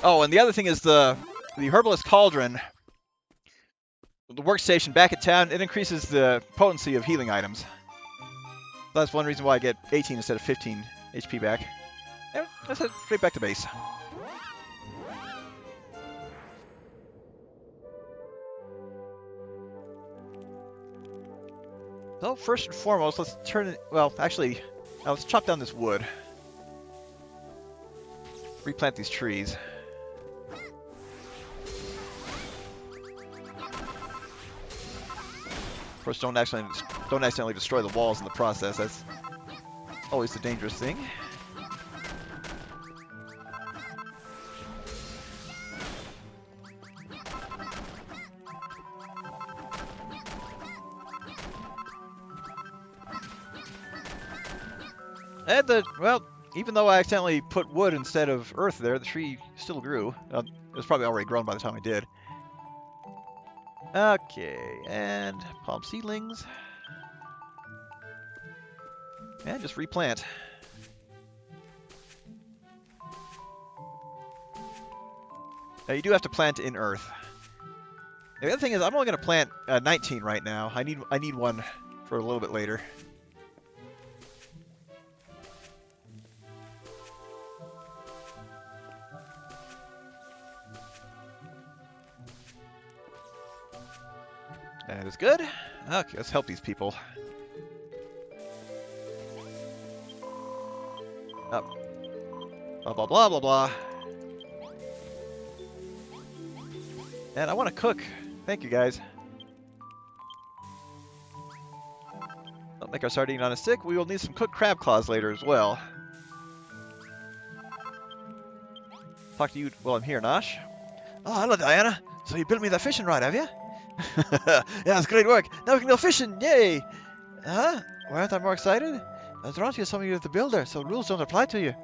Oh, and the other thing is the Herbalist Cauldron, the workstation back at town, it increases the potency of healing items. That's one reason why I get 18 instead of 15 HP back. Yeah, let's head straight back to base. So first and foremost, let's turn it, well, actually, now let's chop down this wood. Replant these trees. Of course, don't accidentally destroy the walls in the process. That's always the dangerous thing. And well, even though I accidentally put wood instead of earth there, the tree still grew. It was probably already grown by the time I did. Okay, and palm seedlings. And just replant. Now you do have to plant in earth. The other thing is, I'm only going to plant 19 right now. I need one for a little bit later. That is good. Okay, let's help these people. Up. Blah, blah, blah, blah, blah. And I want to cook. Thank you, guys. Don't make our sardine on a stick. We will need some cooked crab claws later as well. Talk to you while I'm here, Nosh. Oh, hello, Diana. So you built me that fishing rod, have you? Yeah, it's great work. Now we can go fishing. Yay! Huh? Why aren't I more excited? I was around to you, some of you are the builder, so rules don't apply to you.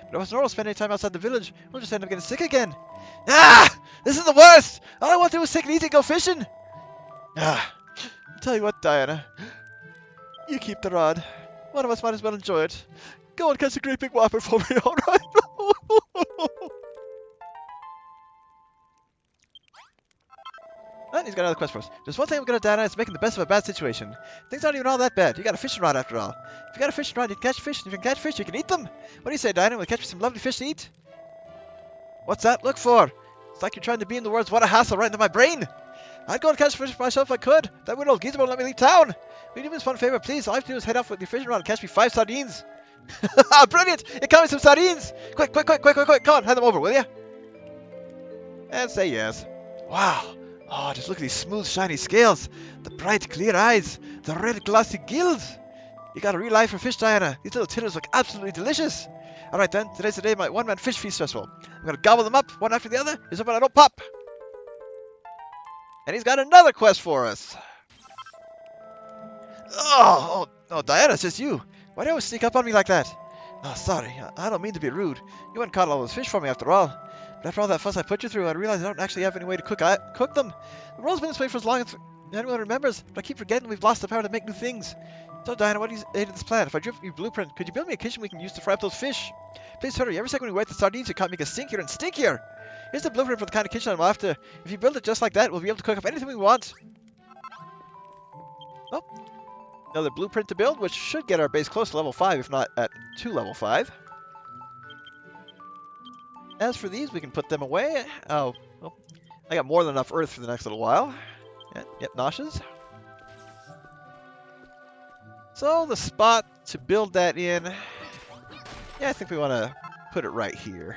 But if it's normal spend any time outside the village, we'll just end up getting sick again. Ah! This is the worst! All I want to do is take it easy and go fishing. Ah! I'll tell you what, Diana. You keep the rod. One of us might as well enjoy it. Go and catch a great big whopper for me, alright? And he's got another quest for us. There's one thing we're good at, Dyne, it's making the best of a bad situation. Things aren't even all that bad. You got a fishing rod after all. If you got a fishing rod, you can catch fish, and if you can catch fish, you can eat them. What do you say, Dyne? We'll catch me some lovely fish to eat? What's that look for? It's like you're trying to beam the words, what a hassle, right into my brain. I'd go and catch fish myself if I could. That weird old geezer won't let me leave town. Will you do me this one favor, please? All I have to do is head off with your fishing rod and catch me 5 sardines. Brilliant! You caught me some sardines! Quick, quick, quick, quick, quick, quick. Come on, hand them over, will you? And say yes. Wow. Oh, just look at these smooth, shiny scales. The bright, clear eyes. The red, glossy gills. You got a real eye for fish, Diana. These little titters look absolutely delicious. Alright then, today's the day of my one-man fish feast festival. I'm gonna gobble them up, one after the other. Here's hoping I don't pop. And he's got another quest for us. Oh, Diana, it's just you. Why do you always sneak up on me like that? Oh, sorry. I don't mean to be rude. You went and caught all those fish for me after all. But after all that fuss I put you through, I realized I don't actually have any way to cook them. The world's been this way for as long as anyone remembers, but I keep forgetting we've lost the power to make new things. So, Diana, what do you say to this plan? If I drew your blueprint, could you build me a kitchen we can use to fry up those fish? Please hurry. Every second we wait the sardines, you can't make us stinkier and stinkier. Here's the blueprint for the kind of kitchen I'm after. If you build it just like that, we'll be able to cook up anything we want. Oh, another blueprint to build, which should get our base close to level 5, if not to level 5. As for these, we can put them away. Oh, well, I got more than enough earth for the next little while. Yep, noshes. So the spot to build that in, yeah, I think we want to put it right here.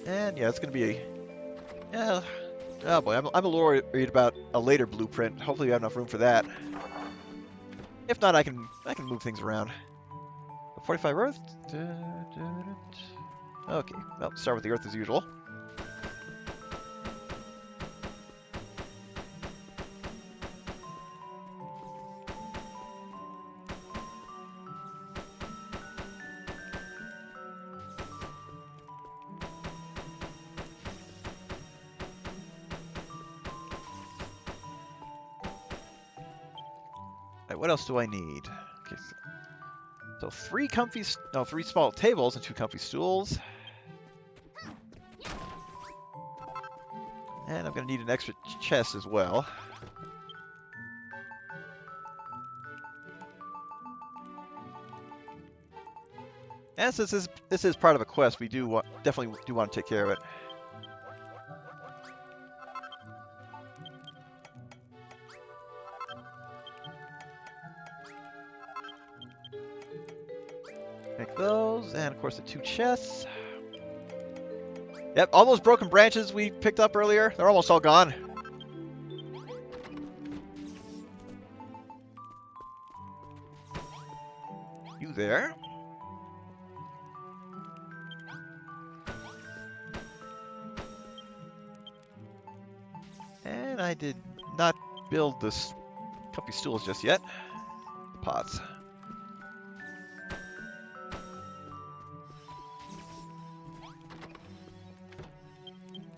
And yeah, it's going to be yeah, oh boy, I'm a little worried about a later blueprint. Hopefully we have enough room for that. If not, I can move things around. 45 earth. Okay, well, start with the earth as usual. What else do I need? Okay, So three small tables and 2 comfy stools. And I'm going to need an extra chest as well. And since this is part of a quest, we definitely do want to take care of it. Make those, and of course the 2 chests. Yep, all those broken branches we picked up earlier, they're almost all gone. You there? And I did not build this comfy stools just yet. The pots.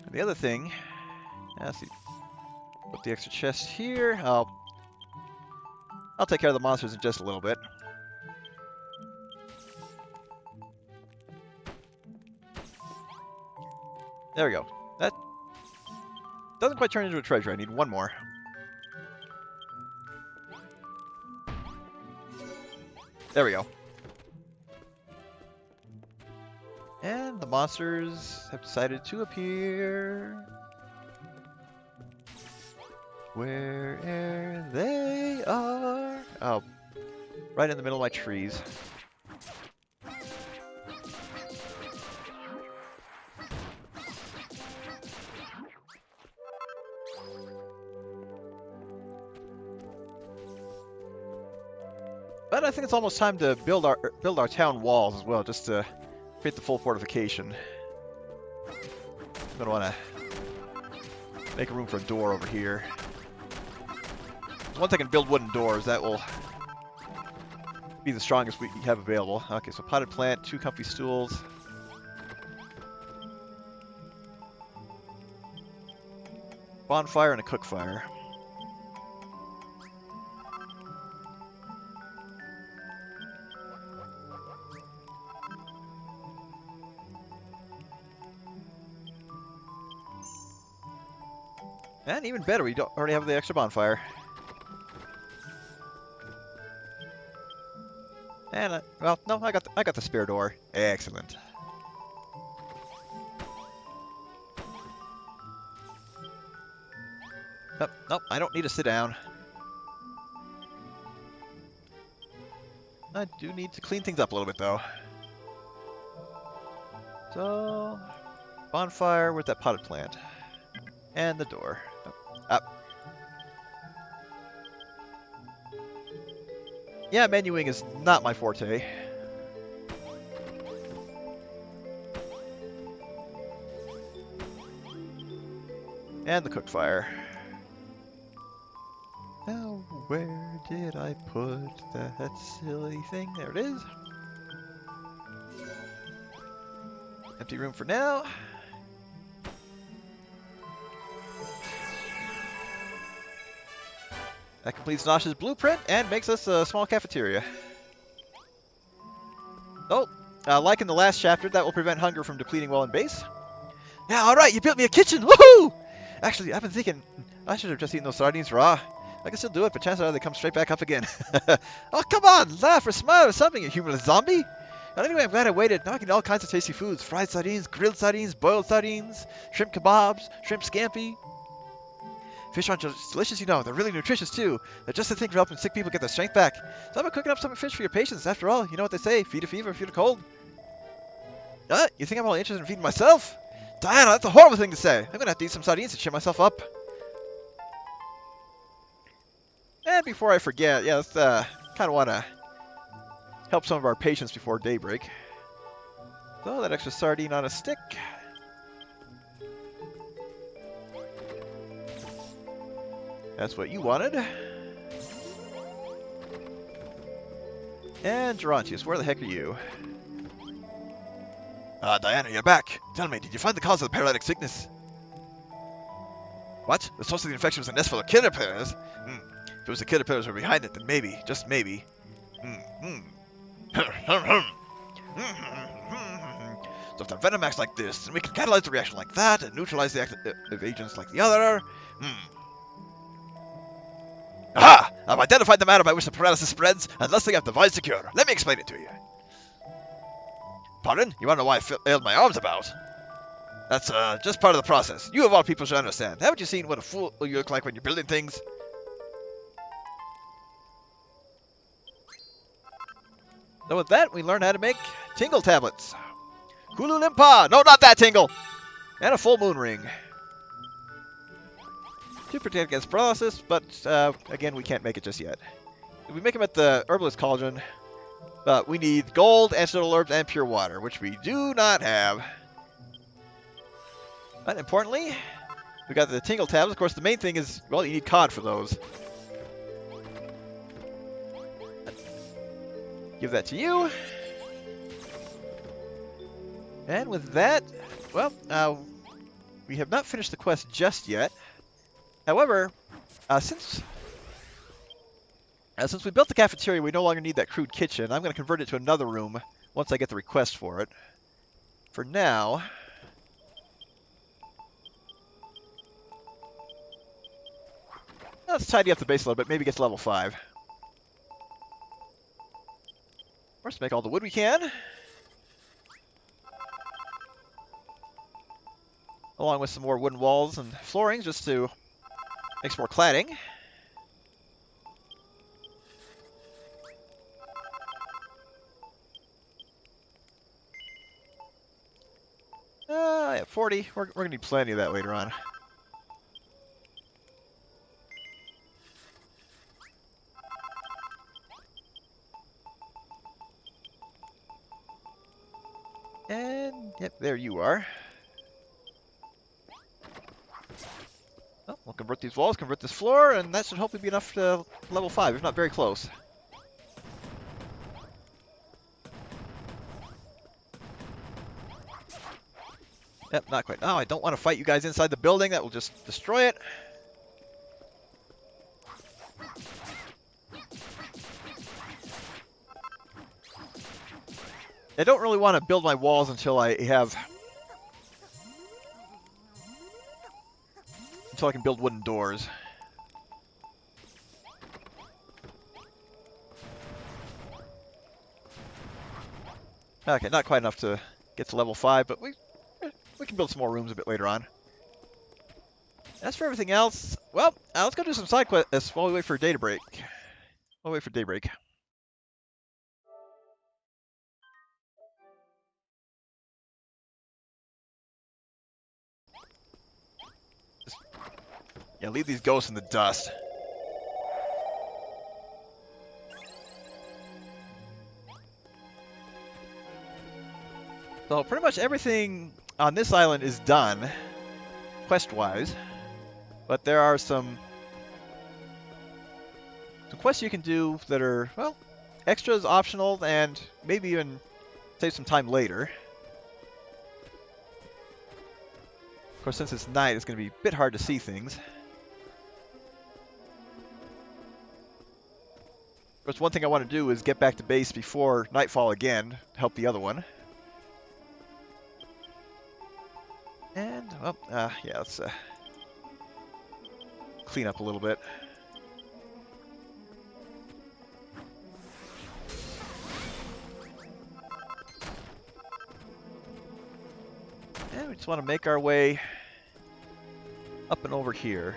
And the other thing, let's see, put the extra chest here. I'll take care of the monsters in just a little bit. There we go. That doesn't quite turn into a treasure. I need one more. There we go. And the monsters have decided to appear. Where they are. Oh, right in the middle of my trees. But I think it's almost time to build our town walls as well, just to create the full fortification. I'm gonna want to make room for a door over here. Once I can build wooden doors, that will be the strongest we have available. Okay, so potted plant, 2 comfy stools. Bonfire and a cook fire. And even better, we don't already have the extra bonfire. And well, no, I got the spare door. Excellent. Nope, I don't need to sit down. I do need to clean things up a little bit though. So, bonfire with that potted plant. And the door. Up. Yeah, menuing is not my forte. And the cooked fire. Now, where did I put that silly thing? There it is. Empty room for now. That completes Nosh's blueprint and makes us a small cafeteria. Oh, like in the last chapter, that will prevent hunger from depleting while in base. Yeah, alright, you built me a kitchen! Woohoo! Actually, I've been thinking, I should have just eaten those sardines raw. I can still do it, but chances are they come straight back up again. Oh, come on! Laugh or smile or something, you humanless zombie! But anyway, I'm glad I waited. Now I can eat all kinds of tasty foods. Fried sardines, grilled sardines, boiled sardines, shrimp kebabs, shrimp scampi. Fish aren't just delicious, you know. They're really nutritious, too. They're just the thing for helping sick people get their strength back. So I've been cooking up some fish for your patients. After all, you know what they say. Feed a fever, feed a cold. You think I'm only interested in feeding myself? Diana, that's a horrible thing to say. I'm going to have to eat some sardines to cheer myself up. And before I forget, yeah, let's kind of want to help some of our patients before daybreak. So that extra sardine on a stick. That's what you wanted. And Gerontius, where the heck are you? Diana, you're back. Tell me, did you find the cause of the paralytic sickness? What? The source of the infection was a nest full of caterpillars? If it was the caterpillars who were behind it, then maybe, just maybe. So if the venom acts like this, then we can catalyze the reaction like that and neutralize the active agents like the other. Aha! I've identified the manner by which the paralysis spreads, and thus they have devised a cure. Let me explain it to you. Pardon? You want to know why I failed my arms about? That's just part of the process. You of all people should understand. Haven't you seen what a fool you look like when you're building things? So with that, we learn how to make tingle tablets. Kulu Limpa! No, not that tingle! And a full moon ring. To protect against paralysis, but again, we can't make it just yet. If we make them at the herbalist cauldron, we need gold, ancestral herbs, and pure water, which we do not have. But importantly, we got the tingle tablets. Of course, the main thing is, well, you need cod for those. Give that to you. And with that, well, we have not finished the quest just yet. However, since we built the cafeteria, we no longer need that crude kitchen. I'm going to convert it to another room once I get the request for it. For now, let's tidy up the base a little bit. Maybe get to level 5. Let's make all the wood we can. Along with some more wooden walls and flooring just to make some more cladding. Yeah, 40. We're going to need plenty of that later on. And, yep, there you are. Well, we'll convert these walls, convert this floor, and that should hopefully be enough to level 5, if not very close. Yep, not quite. Oh, I don't want to fight you guys inside the building. That will just destroy it. I don't really want to build my walls until I have... until I can build wooden doors. Okay, not quite enough to get to level 5, but we can build some more rooms a bit later on. As for everything else, well, let's go do some side quests while we wait for daybreak. While we wait for daybreak. Yeah, leave these ghosts in the dust. So pretty much everything on this island is done, quest-wise. But there are some quests you can do that are, well, extras, optional, and maybe even save some time later. Of course, since it's night, it's going to be a bit hard to see things. Of course, one thing I want to do is get back to base before nightfall again, to help the other one. And, well, yeah, let's clean up a little bit. And we just want to make our way up and over here.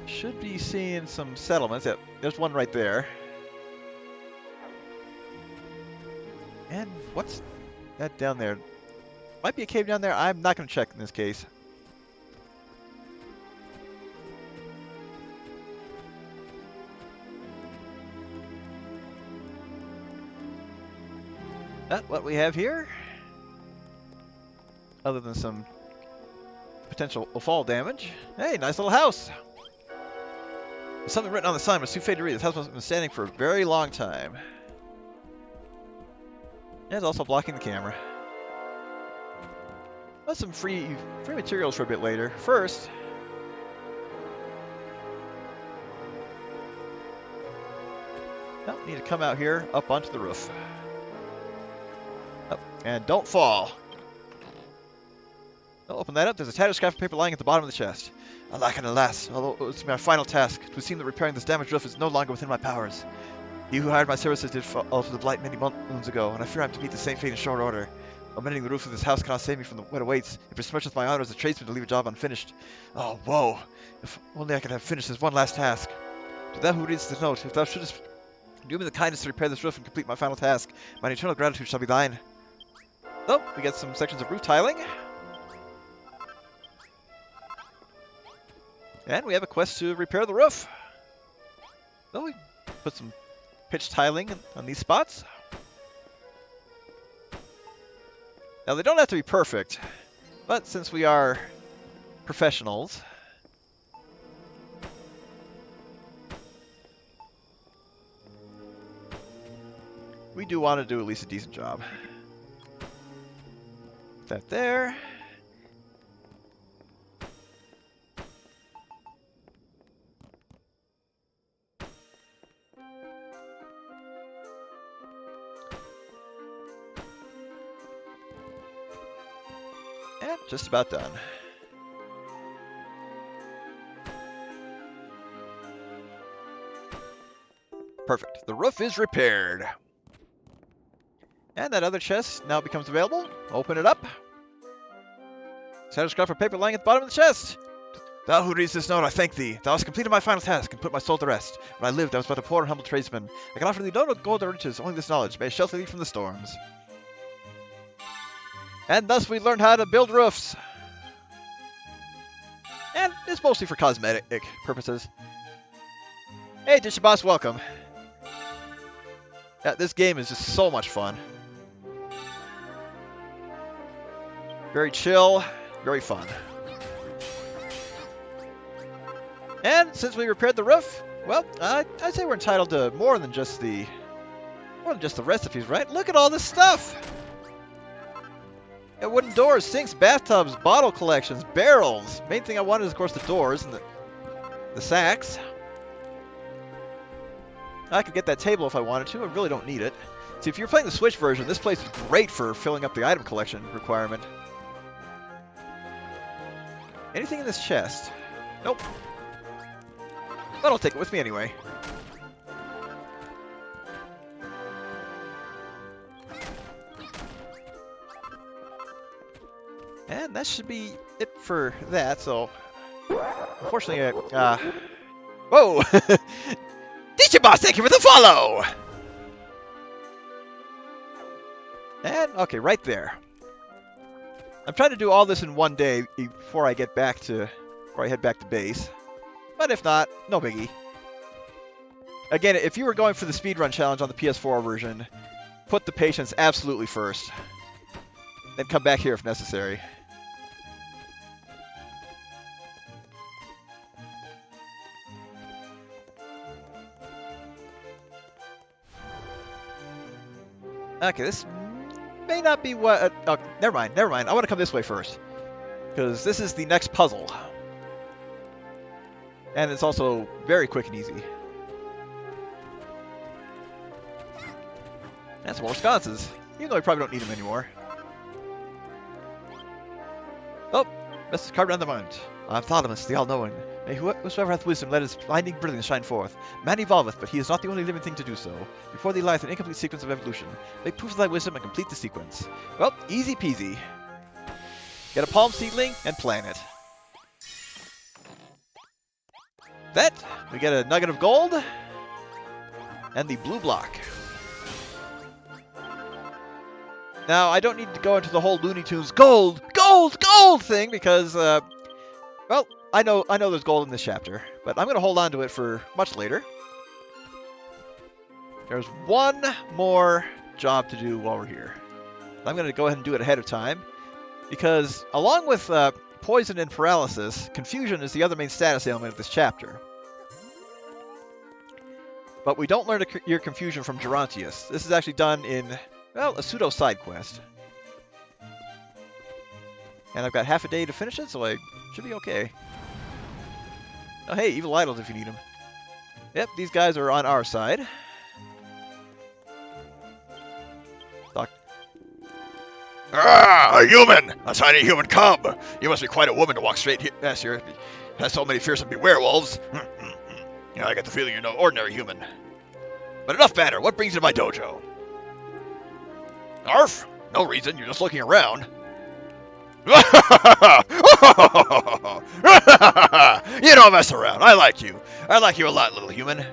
Should be seeing some settlements. Yeah, there's one right there. And what's that down there? Might be a cave down there. I'm not going to check in this case. That's what we have here. Other than some potential fall damage. Hey, nice little house. There's something written on the sign, but it's too faded to read. This house must have been standing for a very long time. And it's also blocking the camera. That's some free materials for a bit later. First, Oh, need to come out here, up onto the roof. Oh, and don't fall. I'll open that up. There's a tattered scrap of paper lying at the bottom of the chest. Alack and alas, although it's my final task, it would seem that repairing this damaged roof is no longer within my powers. He who hired my services did fall to the blight many moons ago, and I fear I'm to meet the same fate in short order. Amending the roof of this house cannot save me from what awaits. It besmirches my honor as a tradesman to leave a job unfinished. Oh, woe! If only I could have finished this one last task. To thou who reads this note, if thou shouldest do me the kindness to repair this roof and complete my final task, my eternal gratitude shall be thine. Oh, we get some sections of roof tiling. And we have a quest to repair the roof. So we put some pitch tiling on these spots. Now they don't have to be perfect, but since we are professionals, we do want to do at least a decent job. Put that there. And just about done. Perfect. The roof is repaired. And that other chest now becomes available. Open it up. Tattered scrap of paper lying at the bottom of the chest. Thou who reads this note, I thank thee. Thou hast completed my final task and put my soul to rest. When I lived, I was but a poor and humble tradesman. I can offer thee no gold or riches, only this knowledge. May it shelter thee from the storms. And thus we learned how to build roofs. And it's mostly for cosmetic purposes. Hey, Dishaboss, welcome. Yeah, this game is just so much fun. Very chill, very fun. And since we repaired the roof, well, I'd say we're entitled to more than just the recipes, right? Look at all this stuff. Got wooden doors, sinks, bathtubs, bottle collections, barrels. Main thing I wanted is, of course, the doors and the sacks. I could get that table if I wanted to. I really don't need it. See, if you're playing the Switch version, this place is great for filling up the item collection requirement. Anything in this chest? Nope. But I'll take it with me anyway. And that should be it for that, so... Unfortunately, whoa! Teacher Boss, thank you for the follow! And, okay, right there. I'm trying to do all this in one day before I head back to base. But if not, no biggie. Again, if you were going for the speedrun challenge on the PS4 version, put the patience absolutely first. Then come back here if necessary. Okay, this may not be what... oh, never mind. I want to come this way first. Because this is the next puzzle. And it's also very quick and easy. And some more sconces. Even though we probably don't need them anymore. Oh, message carved on the mount. I'm Thalamus, the all-knowing. May whosoever hath wisdom let his blinding brilliance shine forth. Man evolveth, but he is not the only living thing to do so. Before thee lieth an incomplete sequence of evolution. Make proof of thy wisdom and complete the sequence. Well, easy peasy. Get a palm seedling and plant it. That, we get a nugget of gold. And the blue block. Now, I don't need to go into the whole Looney Tunes gold thing because, well, I know there's gold in this chapter, but I'm going to hold on to it for much later. There's one more job to do while we're here. I'm going to go ahead and do it ahead of time because along with poison and paralysis, confusion is the other main status element of this chapter. But we don't learn your confusion from Gerontius. This is actually done in, well, a pseudo side quest. And I've got half a day to finish it, so I should be okay. Oh, hey, evil idols if you need them. Yep, these guys are on our side. Ah, a human! A tiny human cub! You must be quite a woman to walk straight past here. Has so many fearsome werewolves. Yeah, I get the feeling you're no ordinary human. But enough banter. What brings you to my dojo? Arf! No reason. You're just looking around. You don't mess around. I like you. I like you a lot, little human.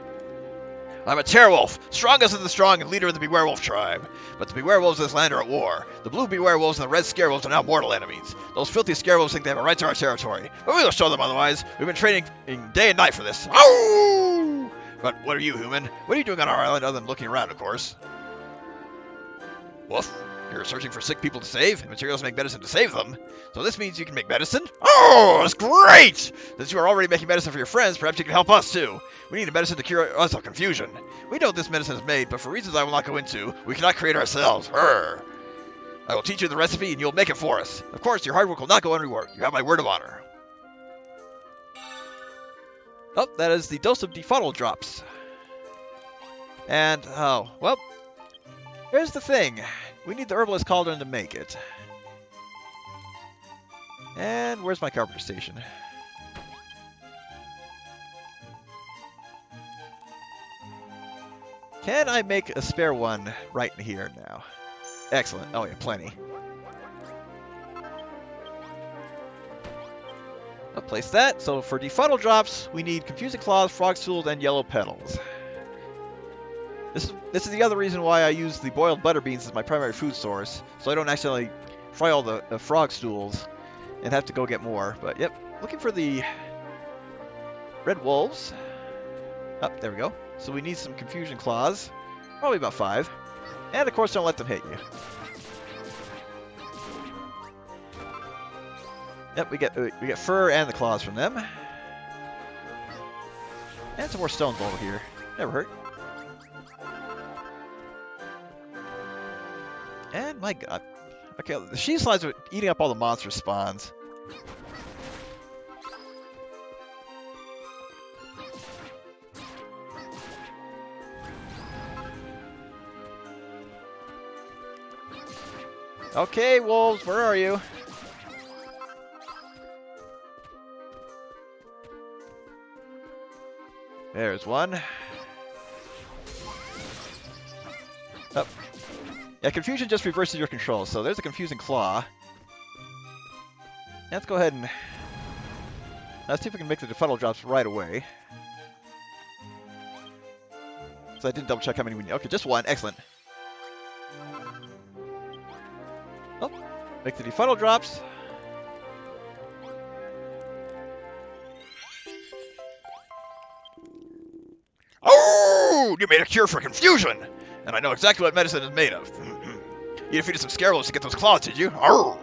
I'm a Terewolf, strongest of the strong and leader of the Bewerewolf tribe. But the Bewerewolves of this land are at war. The blue Bewerewolves and the red Scarewolves are now mortal enemies. Those filthy Scarewolves think they have a right to our territory, but we will show them otherwise. We've been training day and night for this. Ow! But what are you, human? What are you doing on our island other than looking around, of course? Woof. You're searching for sick people to save, and materials to make medicine to save them. So this means you can make medicine? Oh, that's great! Since you are already making medicine for your friends, perhaps you can help us too. We need a medicine to cure us of confusion. We know this medicine is made, but for reasons I will not go into, we cannot create ourselves. Urgh. I will teach you the recipe, and you'll make it for us. Of course, your hard work will not go unrewarded. You have my word of honor. Oh, that is the dose of defuddle drops. And, oh, well, here's the thing. We need the herbalist cauldron to make it. And where's my carpenter station? Can I make a spare one right in here now? Excellent. Oh yeah, plenty. I'll place that. So for defuddle drops, we need confusing claws, frog stools, and yellow petals. This is the other reason why I use the boiled butter beans as my primary food source, so I don't accidentally fry all the frog stools and have to go get more. But yep, looking for the red wolves. Oh, there we go. So we need some confusion claws, probably about 5, and of course don't let them hit you. Yep, we get fur and the claws from them, and some more stones over here. Never hurt. And my god. Okay, the sheep slides are eating up all the monster spawns. Okay, wolves, where are you? There's one. Oh. Yeah, confusion just reverses your control, so there's a confusing claw. Let's go ahead and let's see if we can make the defuddle drops right away. So I didn't double check how many we need. Okay, just one. Excellent. Oh, make the defuddle drops. Oh, you made a cure for confusion! And I know exactly what medicine is made of. You defeated some Scarewolves to get those claws, did you? Arr!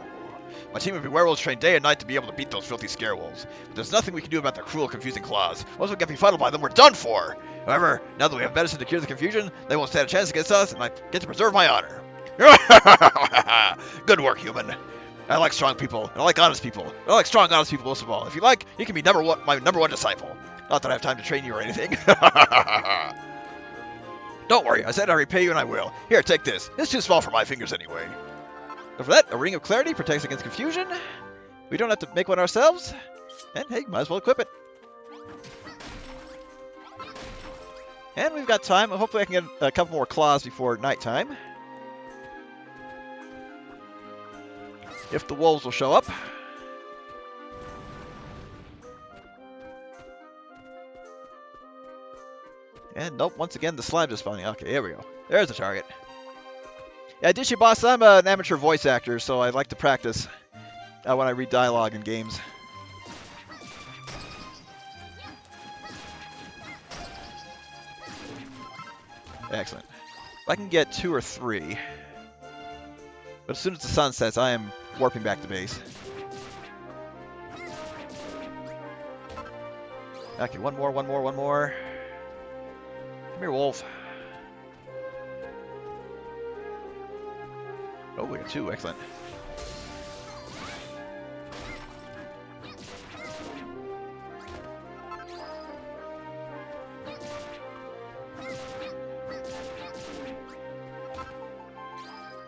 My team of werewolves trained day and night to be able to beat those filthy Scarewolves. But there's nothing we can do about their cruel, confusing claws. Once we get befuddled by them, we're done for! However, now that we have medicine to cure the confusion, they won't stand a chance against us, and I get to preserve my honor. Good work, human. I like strong people, and I like honest people. I like strong, honest people most of all. If you like, you can be my number one disciple. Not that I have time to train you or anything. Don't worry, I said I'd repay you and I will. Here, take this. It's too small for my fingers anyway. So for that, a Ring of Clarity protects against confusion. We don't have to make one ourselves. And hey, might as well equip it. And we've got time. Hopefully I can get a couple more claws before nighttime. If the wolves will show up. And nope, once again the slime is spawning. Okay, here we go. There's the target. Yeah, Dishy Boss, I'm an amateur voice actor, so I like to practice when I read dialogue in games. Excellent. I can get 2 or 3. But as soon as the sun sets, I am warping back to base. Okay, one more. Come here, wolf. Oh, we got 2. Excellent.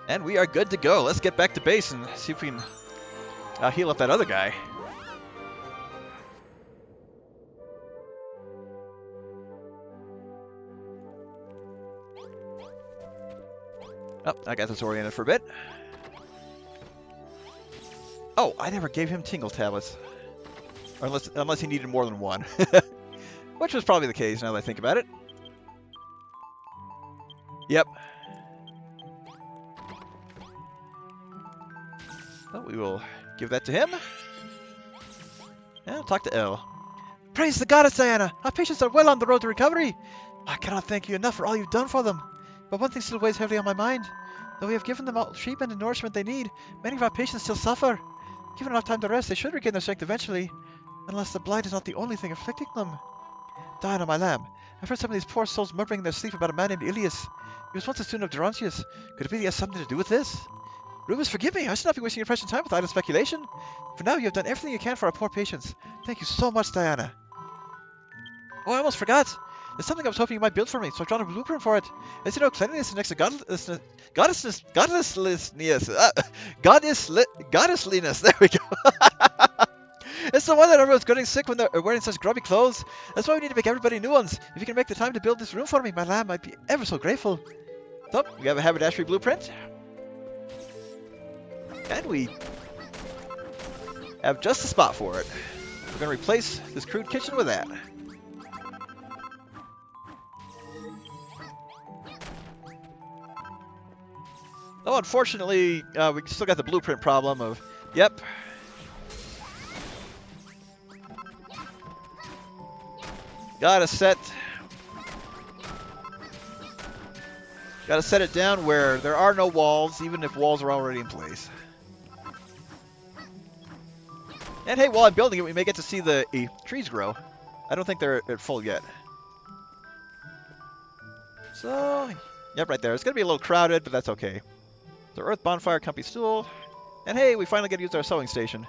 And we are good to go. Let's get back to base and see if we can heal up that other guy. Oh, I got disoriented for a bit. Oh, I never gave him tingle tablets. Or unless he needed more than one. Which was probably the case now that I think about it. Yep. Well, we will give that to him. And we'll talk to Elle. Praise the goddess, Diana! Our patients are well on the road to recovery! I cannot thank you enough for all you've done for them. But one thing still weighs heavily on my mind. Though we have given them all treatment and nourishment they need, many of our patients still suffer. Given enough time to rest, they should regain their strength eventually. Unless the blight is not the only thing afflicting them. Diana, my lamb, I've heard some of these poor souls murmuring in their sleep about a man named Ilias. He was once a student of Gerontius. Could it be he has something to do with this? Rubens, forgive me. I should not be wasting your precious time with idle speculation. For now, you have done everything you can for our poor patients. Thank you so much, Diana. Oh, I almost forgot. There's something I was hoping you might build for me, so I've drawn a blueprint for it. As you know, cleanliness is next to goddessliness. There we go. It's the one that everyone's getting sick when they're wearing such grubby clothes. That's why we need to make everybody new ones. If you can make the time to build this room for me, my lamb, I'd be ever so grateful. So, we have a haberdashery blueprint. And we have just a spot for it. We're going to replace this crude kitchen with that. Oh, unfortunately, we still got the blueprint problem of, yep. Gotta set it down where there are no walls, even if walls are already in place. And hey, while I'm building it, we may get to see the trees grow. I don't think they're at full yet. So, yep, right there. It's gonna be a little crowded, but that's okay. So, earth, bonfire, comfy stool. And hey, we finally get to use our sewing station.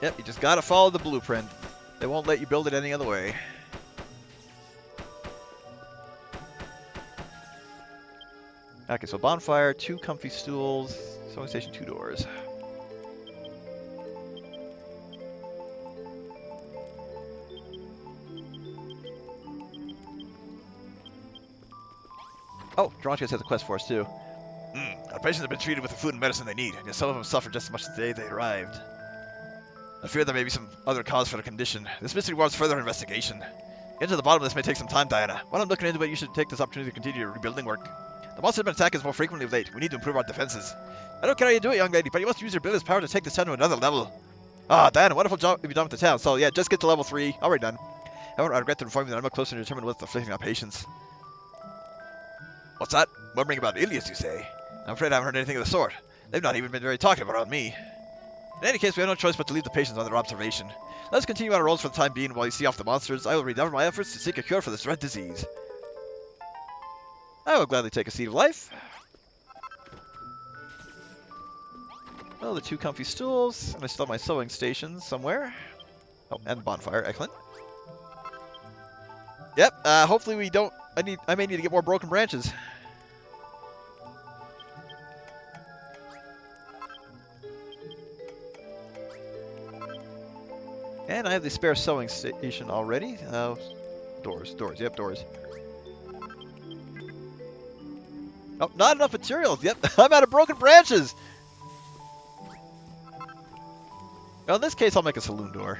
Yep, you just gotta follow the blueprint. They won't let you build it any other way. Okay, so bonfire, 2 comfy stools, sewing station, 2 doors. Oh, Gerontius has a quest for us too. Our patients have been treated with the food and medicine they need, and yet some of them suffer just as much as the day they arrived. I fear there may be some other cause for the condition. This mystery warrants further investigation. Getting to the bottom of this may take some time, Diana. While I'm looking into it, you should take this opportunity to continue your rebuilding work. The monsters have been attacking us more frequently of late. We need to improve our defenses. I don't care how you do it, young lady, but you must use your ability's power to take this town to another level. Ah, Diana, wonderful job you've done with the town. So yeah, just get to level 3. Already done. However, I regret to inform you that I'm not closer to determine what's afflicting our patients. What's that? Murmuring about Ilias, you say? I'm afraid I haven't heard anything of the sort. They've not even been very talkative around me. In any case, we have no choice but to leave the patients under observation. Let's continue our roles for the time being while you see off the monsters. I will redouble my efforts to seek a cure for this dread disease. I will gladly take a seat of life. Well, the 2 comfy stools, and I still have my sewing station somewhere. Oh, and the bonfire, excellent. Yep, hopefully we don't... I may need to get more broken branches. And I have the spare sewing station already. Doors, yep, doors. Oh, not enough materials. Yep, I'm out of broken branches. Well, in this case, I'll make a saloon door.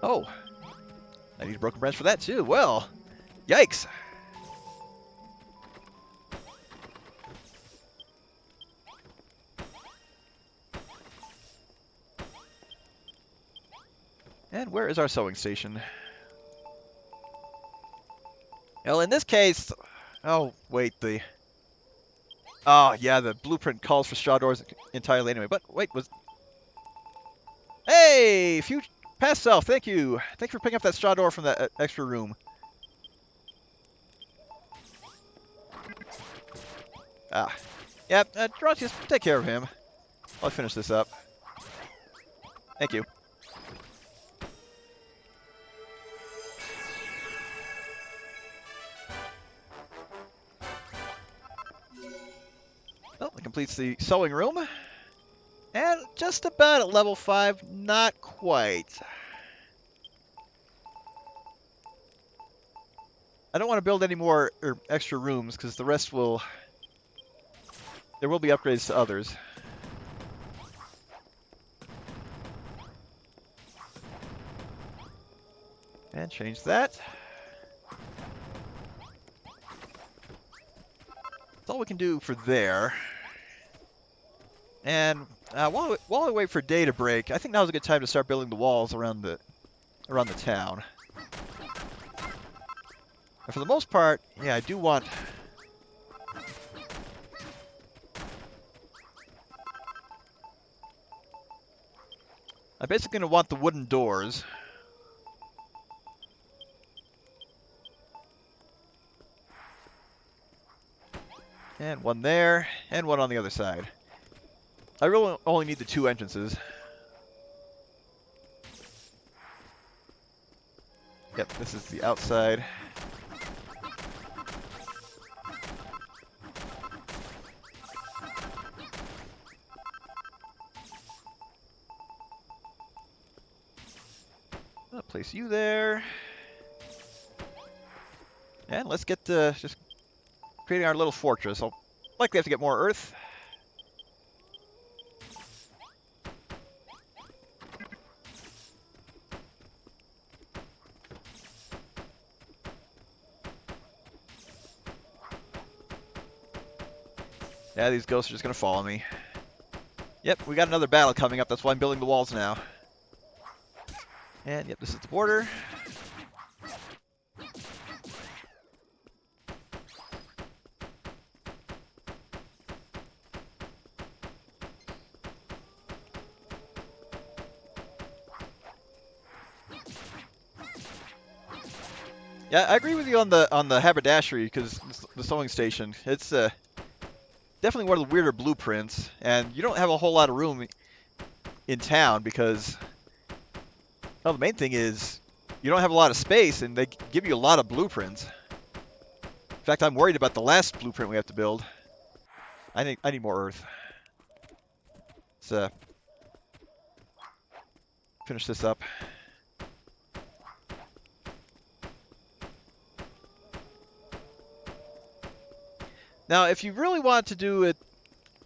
Oh, I need a broken branch for that too. Well, yikes. And where is our sewing station? Well, in this case... Oh, wait, oh, yeah, the blueprint calls for straw doors entirely anyway. But, wait, Hey! Past self, thank you! Thank you for picking up that straw door from that extra room. Ah. Yep, Gerontius, take care of him. I'll finish this up. Thank you. Well, it completes the sewing room. And just about at level 5, not quite. I don't want to build any more extra rooms because the rest will... There will be upgrades to others. And change that. That's all we can do for there. And while we wait for day to break, I think now's a good time to start building the walls around the town. And for the most part, yeah, I do want... I'm basically going to want the wooden doors. And one there, and one on the other side. I really only need the 2 entrances. Yep, this is the outside. I'll place you there. And let's get to just creating our little fortress. I'll likely have to get more earth. Yeah, these ghosts are just going to follow me. Yep, we got another battle coming up. That's why I'm building the walls now. And yep, this is the border. Yeah, I agree with you on the haberdashery, because the sewing station, it's definitely one of the weirder blueprints, and you don't have a whole lot of room in town because, well, the main thing is you don't have a lot of space, and they give you a lot of blueprints. In fact, I'm worried about the last blueprint we have to build. I need more earth. Let's finish this up. Now, if you really want to do it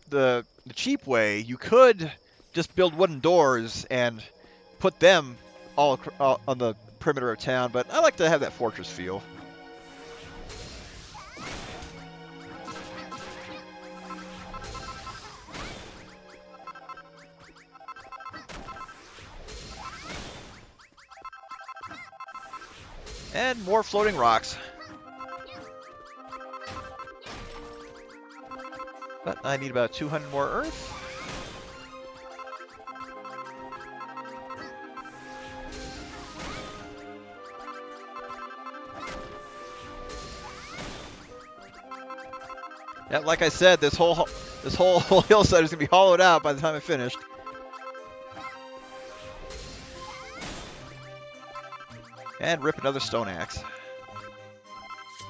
the cheap way, you could just build wooden doors and put them all on the perimeter of town, but I like to have that fortress feel. And more floating rocks. But I need about 200 more earth. Yeah, like I said, this whole hillside is gonna be hollowed out by the time I finished. And rip another stone axe.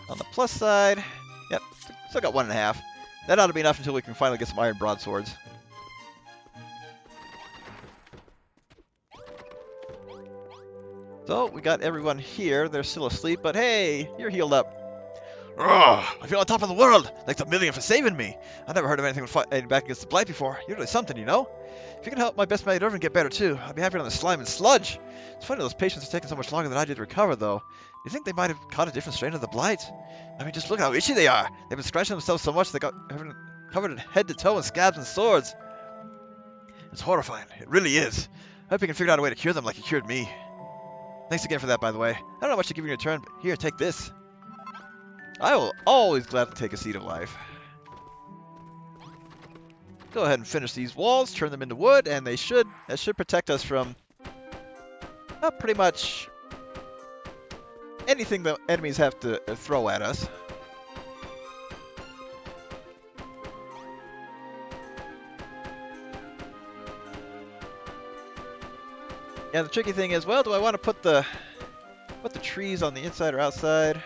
On the plus side, yep, still got 1.5. That ought to be enough until we can finally get some iron broadswords. So, we got everyone here. They're still asleep, but hey, you're healed up. Ugh, I feel on top of the world. Thanks a million for saving me. I never heard of anything fighting back against the blight before. You're really something, you know? If you can help my best mate Irvin get better too, I'd be happy on the slime and sludge. It's funny those patients are taking so much longer than I did to recover, though. You think they might have caught a different strain of the blight? I mean, just look how itchy they are. They've been scratching themselves so much they got covered head to toe in scabs and swords. It's horrifying. It really is. I hope you can figure out a way to cure them like you cured me. Thanks again for that, by the way. I don't know much to give you in return, but here, take this. I will always gladly take a seed of life. Go ahead and finish these walls, turn them into wood, and that should protect us from pretty much anything the enemies have to throw at us. Yeah, the tricky thing is, well, do I want to put the trees on the inside or outside?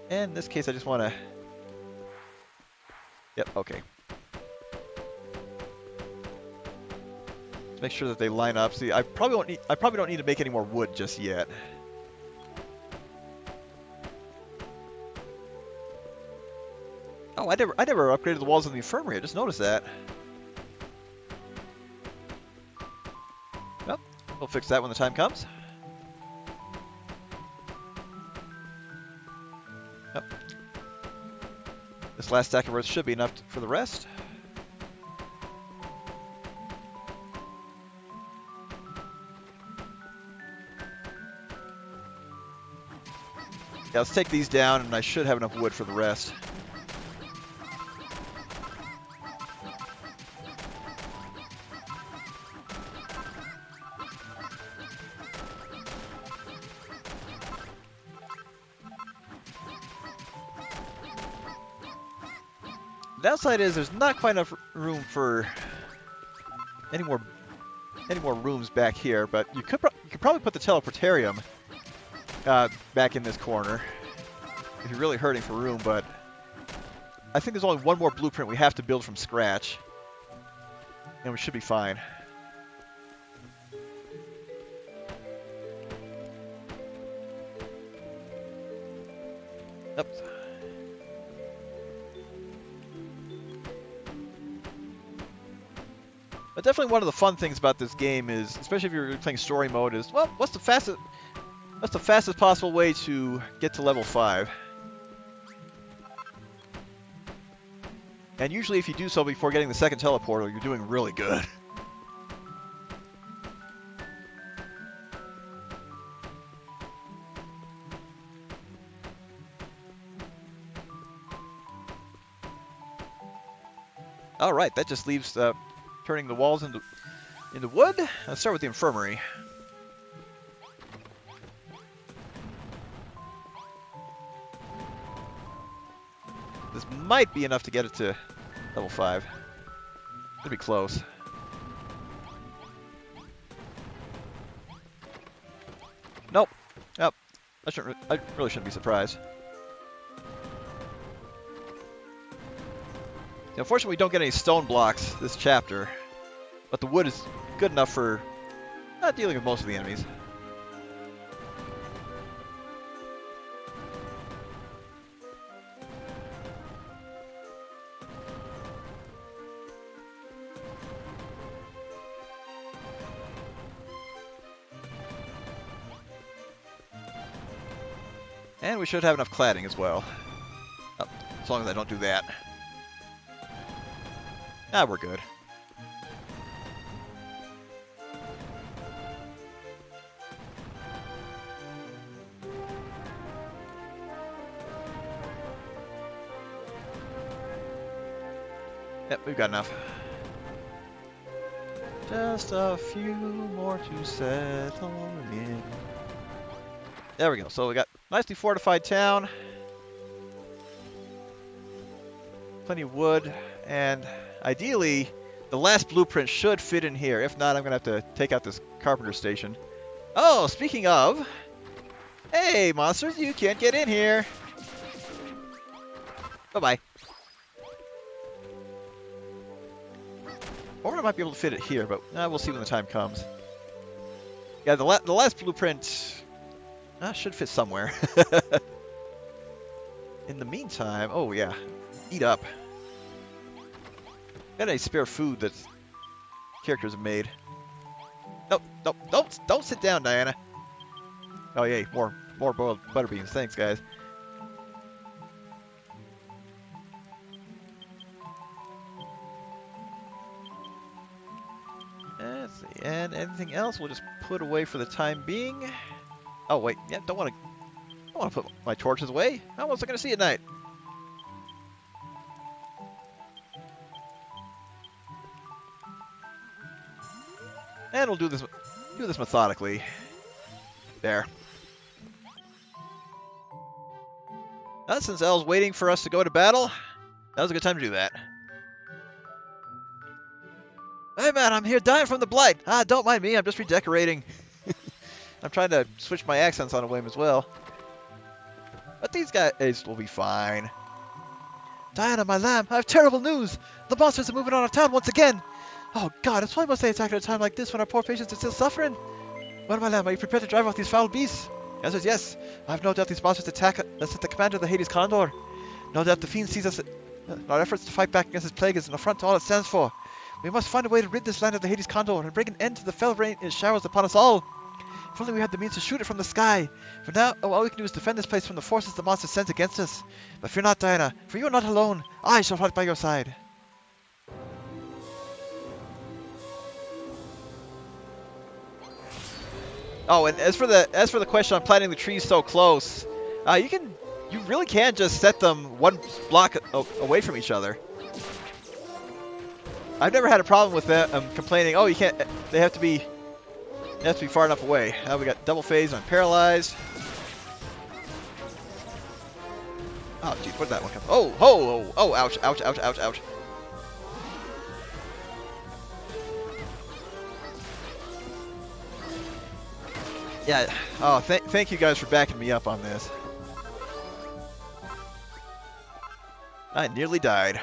And in this case, I just want to... Yep, okay. Let's make sure that they line up. See, I probably don't need to make any more wood just yet. Oh, I never upgraded the walls of the infirmary. I just noticed that. Well, we'll fix that when the time comes. Yep. This last stack of earth should be enough for the rest. Yeah, let's take these down, and I should have enough wood for the rest. The downside is there's not quite enough room for any more rooms back here, but you could probably put the teleportarium back in this corner if you're really hurting for room, but I think there's only one more blueprint we have to build from scratch, and we should be fine. Yep. But definitely one of the fun things about this game is, especially if you're playing story mode, is, well, what's the fastest possible way to get to level 5? And usually if you do so before getting the second teleporter, you're doing really good. Alright, that just leaves turning the walls into wood. Let's start with the infirmary. This might be enough to get it to level 5. It'll be close. Nope. Yep. I really shouldn't be surprised. Unfortunately, we don't get any stone blocks this chapter, but the wood is good enough for dealing with most of the enemies. And we should have enough cladding as well. Oh, as long as I don't do that. Ah, we're good. Yep, we've got enough. Just a few more to settle in. There we go. So we got nicely fortified town. Plenty of wood, and ideally, the last blueprint should fit in here. If not, I'm going to have to take out this carpenter station. Oh, speaking of... Hey, monsters, you can't get in here. Bye-bye. Or I might be able to fit it here, but we'll see when the time comes. Yeah, the last blueprint should fit somewhere. In the meantime... Oh, yeah. Eat up. Got any spare food that characters have made? Nope, don't sit down, Diana. Oh yay, more boiled butter beans. Thanks, guys. Let's see, and anything else we'll just put away for the time being. Oh wait, yeah, don't want to put my torches away. How else am I gonna see at night? And we'll do this methodically. There. Since Elle's waiting for us to go to battle, that was a good time to do that. Hey man, I'm here dying from the blight. Ah, don't mind me, I'm just redecorating. I'm trying to switch my accents on a whim as well. But these guys will be fine. Diana, my lamb, I have terrible news! The monsters are moving out of town once again! Oh god, it's why must they attack at a time like this when our poor patients are still suffering? Well, my lamb, are you prepared to drive off these foul beasts? The answer is yes. I have no doubt these monsters attack us at the command of the Hades Condor. No doubt the fiend sees us. Our efforts to fight back against this plague is an affront to all it stands for. We must find a way to rid this land of the Hades Condor and bring an end to the fell rain it showers upon us all. If only we had the means to shoot it from the sky. For now, all we can do is defend this place from the forces the monster sends against us. But fear not, Diana, for you are not alone. I shall fight by your side. Oh, and as for the question on planting the trees so close, you really can just set them one block away from each other. I've never had a problem with them complaining. Oh, you can't. They have to be far enough away. We got double phase on paralyzed. Oh, jeez, where did that one come from? Oh, ouch, ouch, ouch, ouch, ouch. Yeah. Oh, thank you guys for backing me up on this. I nearly died.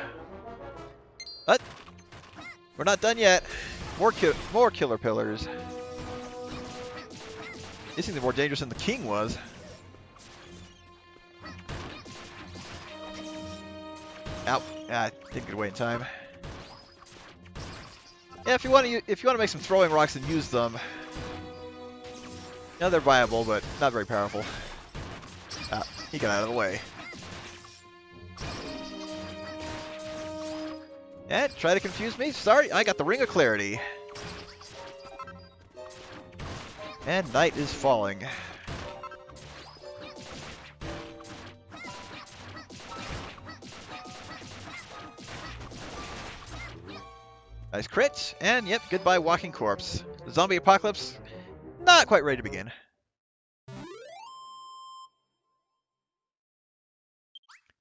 But we're not done yet. More killer pillars. These things are more dangerous than the king was. Ow! Ah, didn't get away in time. Yeah, if you want to make some throwing rocks and use them. Yeah, they're viable, but not very powerful. Ah, he got out of the way. And try to confuse me? Sorry, I got the Ring of Clarity. And night is falling. Nice crit, and yep, goodbye walking corpse. The zombie apocalypse, not quite ready to begin.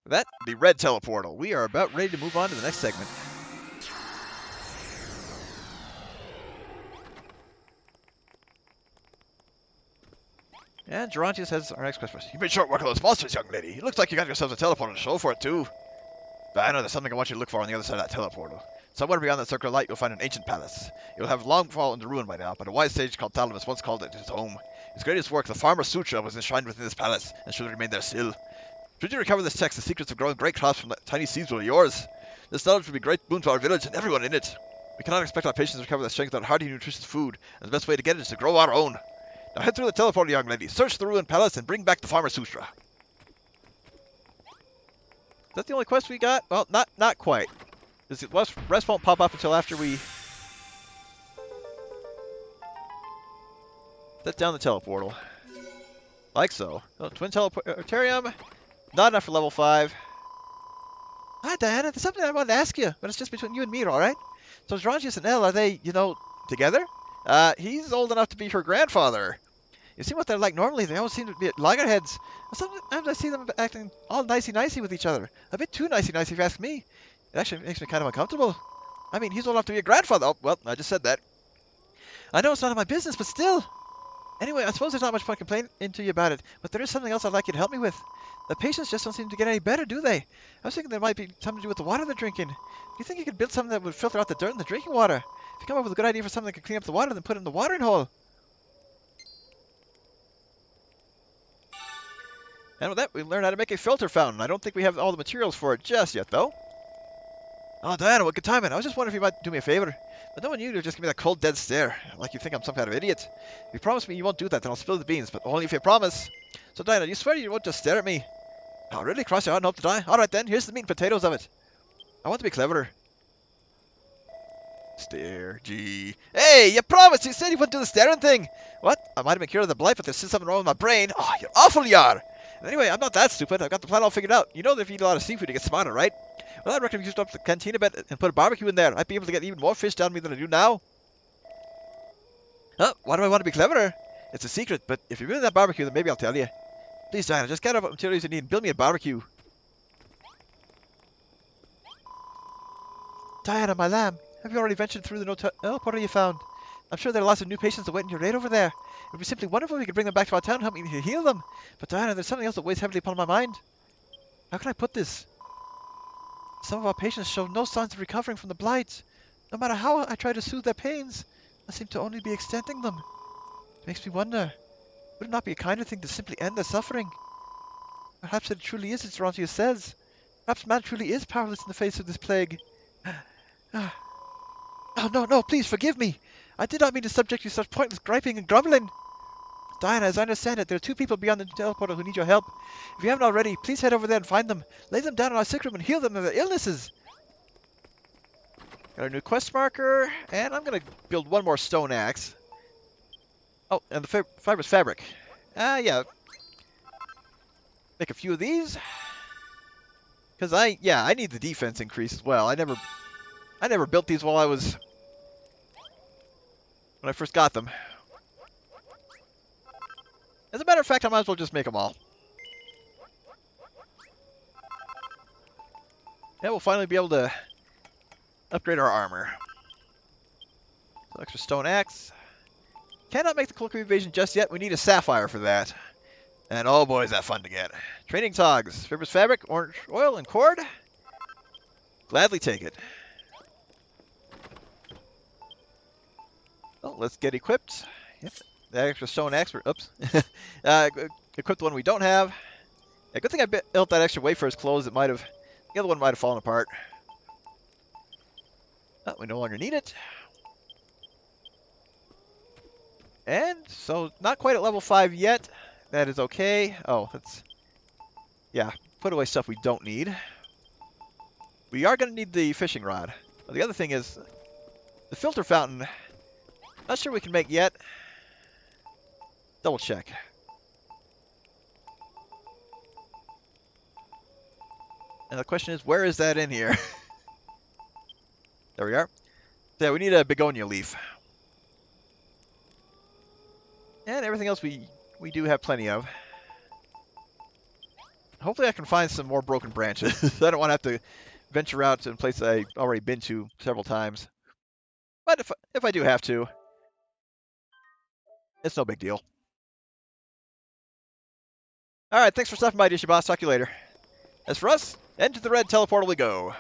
That, the red teleportal. We are about ready to move on to the next segment. And Gerontius has our next question. You made short work of those monsters, young lady. It looks like you got yourselves a teleporter to show for it, too. But I know there's something I want you to look for on the other side of that teleportal. Somewhere beyond that circle of light, you'll find an ancient palace. It will have long fallen into ruin by now, but a wise sage called Thalamus once called it his home. His greatest work, the Farmer Sutra, was enshrined within this palace, and should remain there still. Should you recover this text, the secrets of growing great crops from the tiny seeds will be yours. This knowledge will be a great boon to our village and everyone in it. We cannot expect our patients to recover their strength without hearty, nutritious food, and the best way to get it is to grow our own. Now head through the teleportal, young lady, search the ruined palace, and bring back the Farmer Sutra. Is that the only quest we got? Well, not quite. Rest won't pop up until after we set down the teleportal. Like so. Oh, twin teleportarium. Not enough for level 5. Hi, Diana. There's something I wanted to ask you, but it's just between you and me, all right? So Gerontius and Elle, are they, together? He's old enough to be her grandfather. You see what they're like normally. They always seem to be at loggerheads. Sometimes I see them acting all nicey-nicey with each other. A bit too nicey-nicey if you ask me. It actually makes me kind of uncomfortable. I mean, he's old enough to be a grandfather. Oh, well, I just said that. I know it's none of my business, but still. Anyway, I suppose there's not much point complaining to you about it, but there is something else I'd like you to help me with. The patients just don't seem to get any better, do they? I was thinking there might be something to do with the water they're drinking. Do you think you could build something that would filter out the dirt in the drinking water? If you come up with a good idea for something that can clean up the water, then put it in the watering hole. And with that, we learned how to make a filter fountain. I don't think we have all the materials for it just yet, though. Oh, Diana, what good timing. I was just wondering if you might do me a favor. But knowing you, you'll just give me that cold, dead stare, like you think I'm some kind of idiot. If you promise me you won't do that, then I'll spill the beans, but only if you promise. So, Diana, you swear you won't just stare at me? Oh, really? Cross your heart and hope to die? Alright then, here's the meat and potatoes of it. I want to be cleverer. Stare, gee. Hey, you promised! You said you wouldn't do the staring thing! What? I might have been cured of the blight, but there's still something wrong with my brain. Oh, you're awful, you are! Anyway, I'm not that stupid. I've got the plan all figured out. You know that if you eat a lot of seafood, you get smarter, right? Well, I reckon if you stood up the canteen a bit and put a barbecue in there, I'd be able to get even more fish down me than I do now. Huh? Why do I want to be cleverer? It's a secret, but if you're really that barbecue, then maybe I'll tell you. Please, Diana, just get up what materials you need and build me a barbecue. Diana, my lamb, Have you already ventured through the teleporter you found? I'm sure there are lots of new patients awaiting your raid over there. It would be simply wonderful if we could bring them back to our town and help me to heal them. But Diana, there's something else that weighs heavily upon my mind. How can I put this? Some of our patients show no signs of recovering from the blight. No matter how I try to soothe their pains, I seem to only be extending them. It makes me wonder, would it not be a kinder thing to simply end their suffering? Perhaps it truly is as Rontia says. Perhaps man truly is powerless in the face of this plague. Oh, no, please forgive me. I did not mean to subject you to such pointless griping and grumbling. Diana, as I understand it, there are 2 people beyond the teleporter who need your help. If you haven't already, please head over there and find them. Lay them down in our sick room and heal them of their illnesses. Got our new quest marker, and I'm going to build 1 more stone axe. Oh, and the fibrous fabric. Yeah. Make a few of these. Because I need the defense increase as well. I never built these when I first got them. As a matter of fact, I might as well just make them all. And we'll finally be able to upgrade our armor. So extra stone axe. Cannot make the cloak of evasion just yet. We need a sapphire for that. And oh boy, is that fun to get. Training togs, fibrous fabric, orange oil, and cord. Gladly take it. Well, let's get equipped. Yep. The extra stone axe. Oops. Equip the one we don't have. Yeah, good thing I built that extra way for his clothes. The other one might have fallen apart. Oh, we no longer need it. And so, not quite at level 5 yet. That is okay. Oh, yeah, put away stuff we don't need. We are going to need the fishing rod. Well, the other thing is, the filter fountain, not sure we can make yet. Double check. And the question is, where is that in here? There we are. Yeah, we need a begonia leaf. And everything else we do have plenty of. Hopefully I can find some more broken branches. I don't want to have to venture out to a place I've already been to several times. But if I do have to, it's no big deal. Alright, thanks for stopping by, Dishy Boss. Talk to you later. As for us, into the red teleportal we go.